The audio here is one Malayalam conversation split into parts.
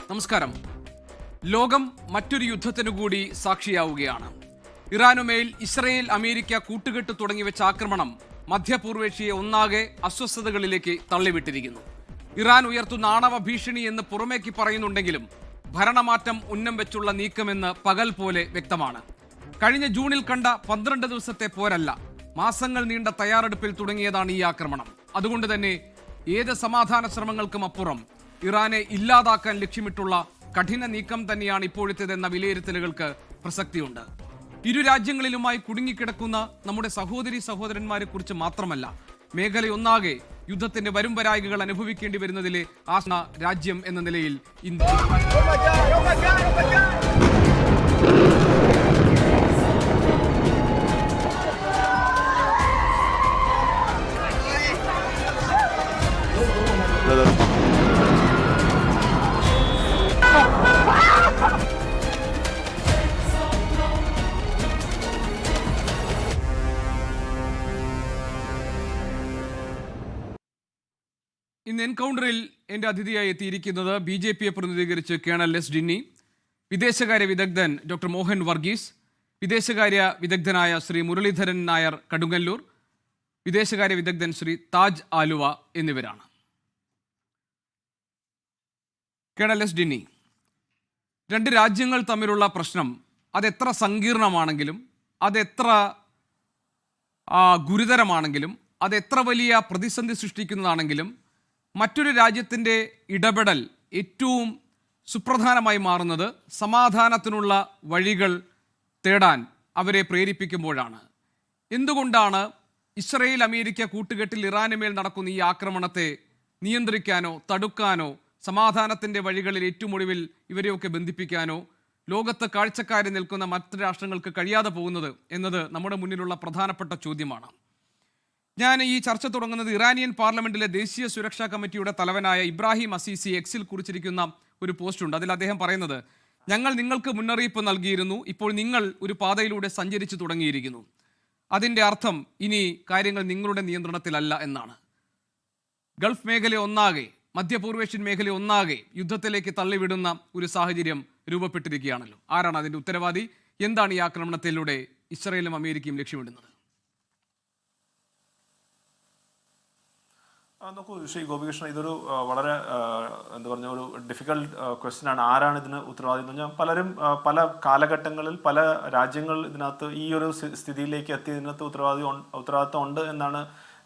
നമസ്കാരം. ലോകം മറ്റൊരു യുദ്ധത്തിനു കൂടി സാക്ഷിയാവുകയാണ്. ഇറാനുമേൽ ഇസ്രയേൽ, അമേരിക്ക കൂട്ടുകെട്ട് തുടങ്ങിവെച്ച ആക്രമണം മധ്യപൂർവേഷ്യയെ ഒന്നാകെ അസ്വസ്ഥതകളിലേക്ക് തള്ളിവിട്ടിരിക്കുന്നു. ഇറാൻ ഉയർത്തുന്ന ആണവ ഭീഷണി എന്ന് പുറമേക്ക് പറയുന്നുണ്ടെങ്കിലും ഭരണമാറ്റം ഉന്നം വെച്ചുള്ള നീക്കമെന്ന് പകൽ പോലെ വ്യക്തമാണ്. കഴിഞ്ഞ ജൂണിൽ കണ്ട 12 ദിവസത്തെ പോരല്ല, മാസങ്ങൾ നീണ്ട തയ്യാറെടുപ്പിൽ തുടങ്ങിയതാണ് ഈ ആക്രമണം. അതുകൊണ്ട് തന്നെ ഏത് സമാധാന ശ്രമങ്ങൾക്കും അപ്പുറം ഇറാനെ ഇല്ലാതാക്കാൻ ലക്ഷ്യമിട്ടുള്ള കഠിന നീക്കം തന്നെയാണ് ഇപ്പോഴത്തേതെന്ന വിലയിരുത്തലുകൾക്ക് പ്രസക്തിയുണ്ട്. ഇരു രാജ്യങ്ങളിലുമായി കുടുങ്ങിക്കിടക്കുന്ന നമ്മുടെ സഹോദരി സഹോദരന്മാരെ കുറിച്ച് മാത്രമല്ല, മേഖലയൊന്നാകെ യുദ്ധത്തിന്റെ വരുംവരായികൾ അനുഭവിക്കേണ്ടി വരുന്നതിലെ ആശങ്ക രാജ്യം എന്ന നിലയിൽ ഇന്ത്യ. ഇന്ന് എൻകൗണ്ടറിൽ എൻ്റെ അതിഥിയായി എത്തിയിരിക്കുന്നത് BJPയെ പ്രതിനിധീകരിച്ച് കേണൽ എസ് ഡിന്നി, വിദേശകാര്യ വിദഗ്ധൻ ഡോക്ടർ മോഹൻ വർഗീസ്, വിദേശകാര്യ വിദഗ്ധനായ ശ്രീ മുരളീധരൻ നായർ കടുങ്ങല്ലൂർ, വിദേശകാര്യ വിദഗ്ധൻ ശ്രീ താജ് ആലുവ എന്നിവരാണ്. കേണൽ എസ് ഡിന്നി, രണ്ട് രാജ്യങ്ങൾ തമ്മിലുള്ള പ്രശ്നം അതെത്ര സങ്കീർണമാണെങ്കിലും, അതെത്ര ഗുരുതരമാണെങ്കിലും, അതെത്ര വലിയ പ്രതിസന്ധി സൃഷ്ടിക്കുന്നതാണെങ്കിലും മറ്റൊരു രാജ്യത്തിൻ്റെ ഇടപെടൽ ഏറ്റവും സുപ്രധാനമായി മാറുന്നത് സമാധാനത്തിനുള്ള വഴികൾ തേടാൻ അവരെ പ്രേരിപ്പിക്കുമ്പോഴാണ്. എന്തുകൊണ്ടാണ് ഇസ്രയേൽ, അമേരിക്ക കൂട്ടുകെട്ടിൽ ഇറാനുമേൽ നടക്കുന്ന ഈ ആക്രമണത്തെ നിയന്ത്രിക്കാനോ തടുക്കാനോ സമാധാനത്തിൻ്റെ വഴികളിൽ ഏറ്റവും ഒടുവിൽ ഇവരെയൊക്കെ ബന്ധിപ്പിക്കാനോ ലോകത്ത് കാഴ്ചക്കാരിൽ നിൽക്കുന്ന മറ്റ് രാഷ്ട്രങ്ങൾക്ക് കഴിയാതെ പോകുന്നത് എന്നത് നമ്മുടെ മുന്നിലുള്ള പ്രധാനപ്പെട്ട ചോദ്യമാണ്. ഞാൻ ഈ ചർച്ച തുടങ്ങുന്നത് ഇറാനിയൻ പാർലമെന്റിലെ ദേശീയ സുരക്ഷാ കമ്മിറ്റിയുടെ തലവനായ ഇബ്രാഹിം അസീസി എക്സിൽ കുറിച്ചിരിക്കുന്ന ഒരു പോസ്റ്റുണ്ട്. അതിൽ അദ്ദേഹം പറയുന്നത്, ഞങ്ങൾ നിങ്ങൾക്ക് മുന്നറിയിപ്പ് നൽകിയിരുന്നു, ഇപ്പോൾ നിങ്ങൾ ഒരു പാതയിലൂടെ സഞ്ചരിച്ചു തുടങ്ങിയിരിക്കുന്നു. അതിൻ്റെ അർത്ഥം ഇനി കാര്യങ്ങൾ നിങ്ങളുടെ നിയന്ത്രണത്തിലല്ല എന്നാണ്. ഗൾഫ് മേഖല ഒന്നാകെ, മധ്യപൂർവേഷ്യൻ മേഖല ഒന്നാകെ യുദ്ധത്തിലേക്ക് തള്ളിവിടുന്ന ഒരു സാഹചര്യം രൂപപ്പെട്ടിരിക്കുകയാണല്ലോ. ആരാണ് അതിൻ്റെ ഉത്തരവാദി? എന്താണ് ഈ ആക്രമണത്തിലൂടെ ഇസ്രയേലും അമേരിക്കയും ലക്ഷ്യമിടുന്നത്? നോക്കൂ ശ്രീ ഗോപികൃഷ്ണൻ, ഇതൊരു വളരെ എന്താ പറഞ്ഞ ഒരു ഡിഫിക്കൽട്ട് ക്വസ്റ്റ്യൻ ആണ്. ആരാണ് ഇതിന് ഉത്തരവാദി എന്ന് പറഞ്ഞാൽ പലരും പല കാലഘട്ടങ്ങളിൽ പല രാജ്യങ്ങൾ ഇതിനകത്ത് ഈ ഒരു സ്ഥിതിയിലേക്ക് എത്തിയതിനകത്ത് ഉത്തരവാദിത്വം ഉണ്ട് എന്നാണ്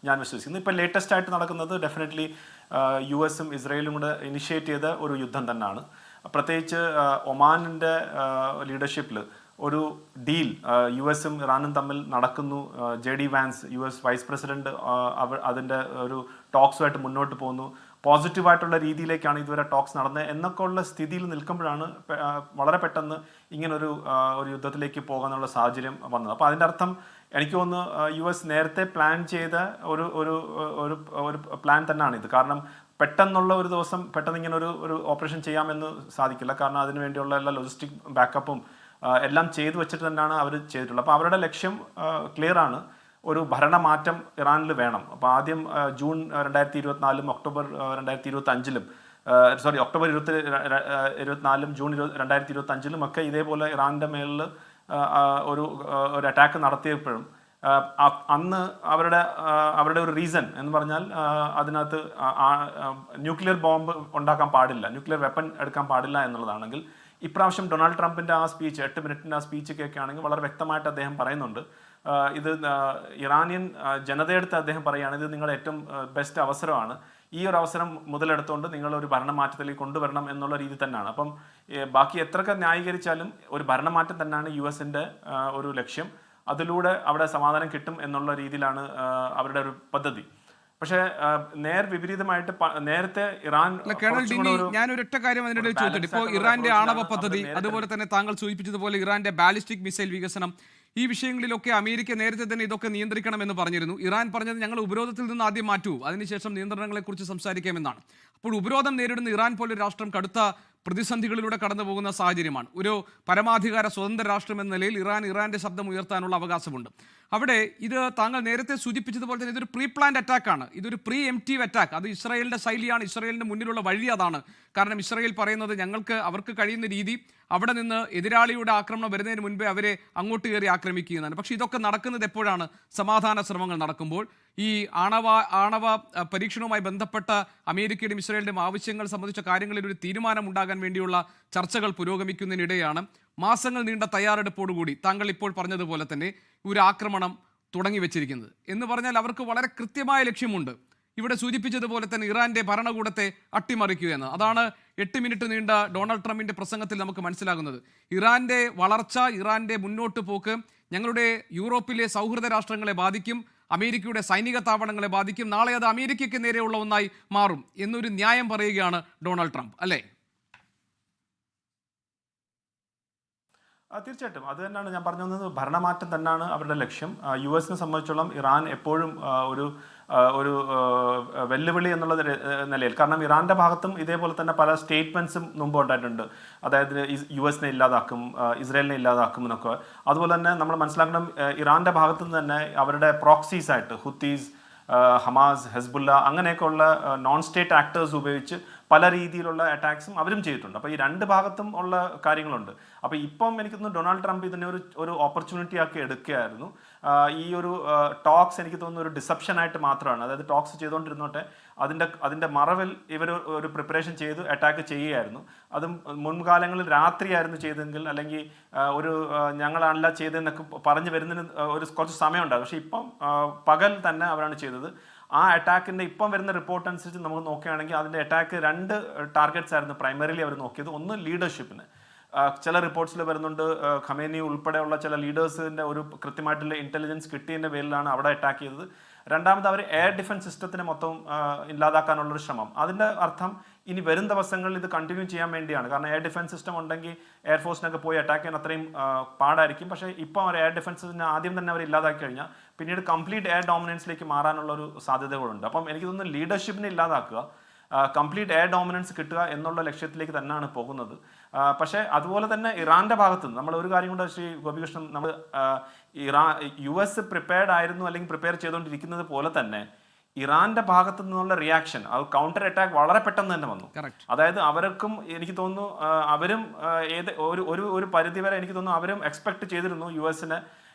ഞാൻ വിശ്വസിക്കുന്നത്. ഇപ്പോൾ ലേറ്റസ്റ്റ് ആയിട്ട് നടക്കുന്നത് ഡെഫിനറ്റ്ലി US-ഉം ഇസ്രയേലും കൂടെ ഇനിഷ്യേറ്റ് ചെയ്ത ഒരു യുദ്ധം തന്നെയാണ്. പ്രത്യേകിച്ച് ഒമാനിൻ്റെ ലീഡർഷിപ്പിൽ ഒരു ഡീൽ US-ഉം ഇറാനും തമ്മിൽ നടക്കുന്നു. JD Vance US vice president അതിൻ്റെ ഒരു ടോക്സുമായിട്ട് മുന്നോട്ട് പോകുന്നു. പോസിറ്റീവായിട്ടുള്ള രീതിയിലേക്കാണ് ഇതുവരെ ടോക്സ് നടന്നത് എന്നൊക്കെ ഉള്ള സ്ഥിതിയിൽ നിൽക്കുമ്പോഴാണ് വളരെ പെട്ടെന്ന് ഇങ്ങനൊരു യുദ്ധത്തിലേക്ക് പോകാനുള്ള സാഹചര്യം വന്നത്. അപ്പോൾ അതിൻ്റെ അർത്ഥം എനിക്ക് തോന്നുന്നു US നേരത്തെ പ്ലാൻ ചെയ്ത ഒരു ഒരു ഒരു പ്ലാൻ തന്നെയാണ് ഇത്. കാരണം പെട്ടെന്നുള്ള ഒരു ദിവസം പെട്ടെന്ന് ഇങ്ങനെ ഒരു ഓപ്പറേഷൻ ചെയ്യാമെന്ന് സാധിക്കില്ല. കാരണം അതിനു വേണ്ടിയുള്ള എല്ലാ ലോജിസ്റ്റിക് ബാക്കപ്പും എല്ലാം ചെയ്തു വെച്ചിട്ട് തന്നെയാണ് അവർ ചെയ്തിട്ടുള്ളത്. അപ്പോൾ അവരുടെ ലക്ഷ്യം ക്ലിയർ ആണ്, ഒരു ഭരണമാറ്റം ഇറാനിൽ വേണം. അപ്പോൾ ആദ്യം ജൂൺ 2024 ഒക്ടോബർ 2025 ഒക്ടോബർ 24 ജൂൺ 2025 ഒക്കെ ഇതേപോലെ ഇറാൻ്റെ മേളിൽ ഒരു അറ്റാക്ക് നടത്തിയപ്പോഴും അന്ന് അവരുടെ ഒരു റീസൺ എന്ന് പറഞ്ഞാൽ അതിനകത്ത് ന്യൂക്ലിയർ ബോംബ് ഉണ്ടാക്കാൻ പാടില്ല, ന്യൂക്ലിയർ വെപ്പൺ എടുക്കാൻ പാടില്ല എന്നുള്ളതാണെങ്കിൽ, ഇപ്രാവശ്യം ഡൊണാൾഡ് ട്രംപിൻ്റെ ആ സ്പീച്ച് 8 മിനിറ്റിൻ്റെ ആ സ്പീച്ചൊക്കെ ആണെങ്കിൽ വളരെ വ്യക്തമായിട്ട് അദ്ദേഹം പറയുന്നുണ്ട്, ഇത് ഇറാനിയൻ ജനതയെടുത്ത് അദ്ദേഹം പറയുകയാണ്, ഇത് നിങ്ങളുടെ ഏറ്റവും ബെസ്റ്റ് അവസരമാണ്, ഈ ഒരു അവസരം മുതലെടുത്തുകൊണ്ട് നിങ്ങളൊരു ഭരണമാറ്റത്തിലേക്ക് കൊണ്ടുവരണം എന്നുള്ള രീതി തന്നെയാണ്. അപ്പം ബാക്കി എത്രയൊക്കെ ന്യായീകരിച്ചാലും ഒരു ഭരണമാറ്റം തന്നെയാണ് US-ൻ്റെ ഒരു ലക്ഷ്യം. അതിലൂടെ അവിടെ സമാധാനം കിട്ടും എന്നുള്ള രീതിയിലാണ് അവരുടെ ഒരു പദ്ധതി. പക്ഷേ വിപരീതമായിട്ട് നേരത്തെ ഇറാൻ ഞാനൊരൊറ്റ കാര്യം അതിനിടയിൽ ചോദിച്ചിട്ട്, ഇപ്പോൾ ഇറാന്റെ ആണവ പദ്ധതി, അതുപോലെ തന്നെ താങ്കൾ സൂചിപ്പിച്ചതുപോലെ ഇറാന്റെ ബാലിസ്റ്റിക് മിസൈൽ വികസനം, ഈ വിഷയങ്ങളിലൊക്കെ അമേരിക്ക നേരത്തെ തന്നെ ഇതൊക്കെ നിയന്ത്രിക്കണമെന്ന് പറഞ്ഞിരുന്നു. ഇറാൻ പറഞ്ഞത് ഞങ്ങൾ ഉപരോധത്തിൽ നിന്ന് ആദ്യം മാറ്റൂ, അതിനുശേഷം നിയന്ത്രണങ്ങളെക്കുറിച്ച് സംസാരിക്കാമെന്നാണ്. അപ്പോൾ ഉപരോധം നേരിടുന്ന ഇറാൻ പോലൊരു രാഷ്ട്രം കടുത്ത പ്രതിസന്ധികളിലൂടെ കടന്നു പോകുന്ന സാഹചര്യമാണ്. ഒരു പരമാധികാര സ്വതന്ത്ര രാഷ്ട്രം എന്ന നിലയിൽ ഇറാന്റെ ശബ്ദം ഉയർത്താനുള്ള അവകാശമുണ്ട്. അവിടെ ഇത് താങ്കൾ നേരത്തെ സൂചിപ്പിച്ചതുപോലെ തന്നെ ഇതൊരു പ്രീ പ്ലാൻഡ് അറ്റാക്കാണ്, ഇതൊരു പ്രീ എംപ്റ്റീവ് അറ്റാക്ക്. അത് ഇസ്രായേലിൻ്റെ ശൈലിയാണ്, ഇസ്രായേലിൻ്റെ മുന്നിലുള്ള വഴി അതാണ്. കാരണം ഇസ്രായേൽ പറയുന്നത് അവർക്ക് കഴിയുന്ന രീതി അവിടെ നിന്ന് എതിരാളിയുടെ ആക്രമണം വരുന്നതിന് മുൻപേ അവരെ അങ്ങോട്ട് കയറി ആക്രമിക്കുന്നതാണ്. പക്ഷേ ഇതൊക്കെ നടക്കുന്നത് എപ്പോഴാണ്? സമാധാന ശ്രമങ്ങൾ നടക്കുമ്പോൾ. ഈ ആണവ പരീക്ഷണവുമായി ബന്ധപ്പെട്ട അമേരിക്കയുടെയും ഇസ്രായേലിൻ്റെയും ആവശ്യങ്ങൾ സംബന്ധിച്ച കാര്യങ്ങളിൽ ഒരു തീരുമാനം ഉണ്ടാകാൻ വേണ്ടിയുള്ള ചർച്ചകൾ പുരോഗമിക്കുന്നതിനിടെയാണ് മാസങ്ങൾ നീണ്ട തയ്യാറെടുപ്പോടുകൂടി താങ്കൾ ഇപ്പോൾ പറഞ്ഞതുപോലെ തന്നെ ഒരു ആക്രമണം തുടങ്ങി വെച്ചിരിക്കുന്നത്. എന്ന് പറഞ്ഞാൽ അവർക്ക് വളരെ കൃത്യമായ ലക്ഷ്യമുണ്ട്. ഇവിടെ സൂചിപ്പിച്ചതുപോലെ തന്നെ ഇറാന്റെ ഭരണകൂടത്തെ അട്ടിമറിക്കുക എന്ന്. അതാണ് 8 മിനിറ്റ് നീണ്ട ഡൊണാൾഡ് ട്രംപിന്റെ പ്രസംഗത്തിൽ നമുക്ക് മനസ്സിലാകുന്നത്. ഇറാന്റെ വളർച്ച, ഇറാന്റെ മുന്നോട്ട് പോക്ക് ഞങ്ങളുടെ യൂറോപ്പിലെ സൗഹൃദ രാഷ്ട്രങ്ങളെ ബാധിക്കും, അമേരിക്കയുടെ സൈനിക താവളങ്ങളെ ബാധിക്കും, നാളെ അത് അമേരിക്കയ്ക്ക് നേരെയുള്ള ഒന്നായി മാറും എന്നൊരു ന്യായം പറയുകയാണ് ഡൊണാൾഡ് ട്രംപ്, അല്ലേ? തീർച്ചയായിട്ടും അത് തന്നെയാണ് ഞാൻ പറഞ്ഞു വന്നത്. ഭരണമാറ്റം തന്നെയാണ് അവരുടെ ലക്ഷ്യം. US സംബന്ധിച്ചോളം ഇറാൻ എപ്പോഴും ഒരു വെല്ലുവിളി എന്നുള്ള നിലയിൽ, കാരണം ഇറാന്റെ ഭാഗത്തും ഇതേപോലെ തന്നെ പല സ്റ്റേറ്റ്മെന്റ്സും മുമ്പ് ഉണ്ടായിട്ടുണ്ട്. അതായത് US ഇല്ലാതാക്കും, ഇസ്രായേലിനെ ഇല്ലാതാക്കും എന്നൊക്കെ. അതുപോലെ തന്നെ നമ്മൾ മനസ്സിലാക്കണം, ഇറാന്റെ ഭാഗത്തു നിന്ന് തന്നെ അവരുടെ പ്രോക്സീസ് ആയിട്ട് ഹുത്തീസ്, ഹമാസ്, ഹെസ്ബുല്ല അങ്ങനെയൊക്കെയുള്ള നോൺ സ്റ്റേറ്റ് ആക്ടേഴ്സ് ഉപയോഗിച്ച് പല രീതിയിലുള്ള അറ്റാക്സും അവരും ചെയ്തിട്ടുണ്ട്. അപ്പോൾ ഈ രണ്ട് ഭാഗത്തും ഉള്ള കാര്യങ്ങളുണ്ട്. അപ്പോൾ ഇപ്പം എനിക്ക് തോന്നുന്നു ഡൊണാൾഡ് ട്രംപ് ഇതിനെ ഒരു ഓപ്പർച്യൂണിറ്റി ആക്കി എടുക്കുകയായിരുന്നു. ഈ ഒരു ടോക്സ് എനിക്ക് തോന്നുന്നു ഒരു ഡിസപ്ഷനായിട്ട് മാത്രമാണ്. അതായത് ടോക്സ് ചെയ്തുകൊണ്ടിരുന്നോട്ടെ, അതിൻ്റെ മറവിൽ ഇവർ ഒരു പ്രിപ്പറേഷൻ ചെയ്ത് അറ്റാക്ക് ചെയ്യുകയായിരുന്നു. അതും മുൻകാലങ്ങളിൽ രാത്രിയായിരുന്നു ചെയ്തെങ്കിൽ, അല്ലെങ്കിൽ ഞങ്ങളല്ല ചെയ്തതെന്നൊക്കെ പറഞ്ഞു വരുന്നതിന് കുറച്ച് സമയമുണ്ടാകും. പക്ഷേ ഇപ്പം പകൽ തന്നെ അവരാണ് ചെയ്തത്. ആ അറ്റാക്കിൻ്റെ ഇപ്പം വരുന്ന റിപ്പോർട്ട് അനുസരിച്ച് നമുക്ക് നോക്കുകയാണെങ്കിൽ അതിൻ്റെ അറ്റാക്ക് 2 ടാർഗറ്റ്സ് ആയിരുന്നു പ്രൈമറിലി അവർ നോക്കിയത്. ഒന്ന് ലീഡർഷിപ്പിന്, ചില റിപ്പോർട്ട്സിൽ വരുന്നുണ്ട് ഖമേനി ഉൾപ്പെടെയുള്ള ചില ലീഡേഴ്സിൻ്റെ ഒരു കൃത്യമായിട്ടുള്ള ഇൻ്റലിജൻസ് കിട്ടിയതിൻ്റെ പേരിലാണ് അവിടെ അറ്റാക്ക് ചെയ്തത്. രണ്ടാമത് അവർ എയർ ഡിഫൻസ് സിസ്റ്റത്തിനെ മൊത്തം ഇല്ലാതാക്കാനുള്ളൊരു ശ്രമം. അതിൻ്റെ അർത്ഥം ഇനി വരും ദിവസങ്ങളിൽ ഇത് കണ്ടിന്യൂ ചെയ്യാൻ വേണ്ടിയാണ്. കാരണം എയർ ഡിഫൻസ് സിസ്റ്റം ഉണ്ടെങ്കിൽ എയർഫോഴ്സിനൊക്കെ പോയി അറ്റാക്ക് ചെയ്യാൻ അത്രയും പാടായിരിക്കും. പക്ഷേ ഇപ്പോൾ അവർ എയർ ഡിഫൻസിനെ ആദ്യം തന്നെ അവർ ഇല്ലാതാക്കി കഴിഞ്ഞാൽ പിന്നീട് കംപ്ലീറ്റ് എയർ ഡോമിനൻസിലേക്ക് മാറാനുള്ളൊരു സാധ്യതകളുണ്ട്. അപ്പം എനിക്ക് തോന്നുന്നു ലീഡർഷിപ്പിനെ ഇല്ലാതാക്കുക, കംപ്ലീറ്റ് എയർ ഡോമിനൻസ് കിട്ടുക എന്നുള്ള ലക്ഷ്യത്തിലേക്ക് തന്നെയാണ് പോകുന്നത്. പക്ഷേ അതുപോലെ തന്നെ ഇറാന്റെ ഭാഗത്ത് നിന്ന് നമ്മൾ ഒരു കാര്യം കൊണ്ട് ശ്രീ ഗോപികൃഷ്ണൻ, നമ്മൾ US പ്രിപ്പയർഡ് ആയിരുന്നു അല്ലെങ്കിൽ പ്രിപ്പയർ ചെയ്തുകൊണ്ടിരിക്കുന്നത് പോലെ തന്നെ ഇറാന്റെ ഭാഗത്തു നിന്നുള്ള റിയാക്ഷൻ, അത് കൗണ്ടർ അറ്റാക്ക് വളരെ പെട്ടെന്ന് തന്നെ വന്നു. അതായത് അവർക്കും എനിക്ക് തോന്നുന്നു അവരും ഒരു പരിധി വരെ എനിക്ക് തോന്നുന്നു അവരും എക്സ്പെക്ട് ചെയ്തിരുന്നു US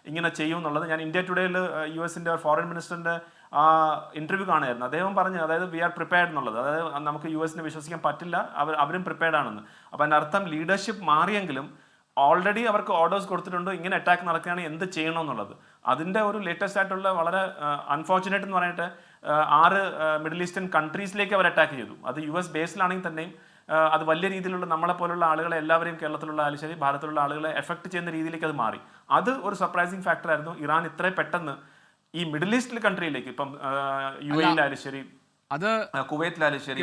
ഇങ്ങനെ ചെയ്യും എന്നുള്ളത്. ഞാൻ ഇന്ത്യ ടുഡേയിൽ US ഫോറിൻ മിനിസ്റ്ററിന്റെ ഇന്റർവ്യൂ കാണുമായിരുന്നു. അദ്ദേഹം പറഞ്ഞു, അതായത് വി ആർ പ്രിപ്പയർഡ് എന്നുള്ളത്. അതായത് നമുക്ക് US വിശ്വസിക്കാൻ പറ്റില്ല, അവരും പ്രിപ്പയർഡ് ആണെന്ന്. അപ്പോൾ അതിൻ്റെ അർത്ഥം ലീഡർഷിപ്പ് മാറിയെങ്കിലും ഓൾറെഡി അവർക്ക് ഓർഡേഴ്സ് കൊടുത്തിട്ടുണ്ട് ഇങ്ങനെ അറ്റാക്ക് നടക്കുകയാണെങ്കിൽ എന്ത് ചെയ്യണമെന്നുള്ളത്. അതിൻ്റെ ഒരു ലേറ്റസ്റ്റ് ആയിട്ടുള്ള വളരെ അൺഫോർച്ചുനേറ്റ് എന്ന് പറഞ്ഞിട്ട് 6 മിഡിൽ ഈസ്റ്റേൺ കൺട്രീസിലേക്ക് അവർ അറ്റാക്ക് ചെയ്തു. അത് US ബേസിലാണെങ്കിൽ തന്നെയും അത് വലിയ രീതിയിലുള്ള നമ്മളെ പോലുള്ള ആളുകളെ എല്ലാവരെയും കേരളത്തിലുള്ള ആയാലും ശരി ഭാരതത്തിലുള്ള ആളുകളെ എഫക്ട് ചെയ്യുന്ന രീതിയിലേക്ക് അത് മാറി. അത് ഒരു സർപ്രൈസിങ് ഫാക്ടർ ആയിരുന്നു. ഇറാൻ ഇത്രയും പെട്ടെന്ന് ഈ മിഡിൽ ഈസ്റ്റിലെ കൺട്രിയിലേക്ക്, ഇപ്പം UAE ശരി, അത് കുവൈറ്റിലായാലും ശരി,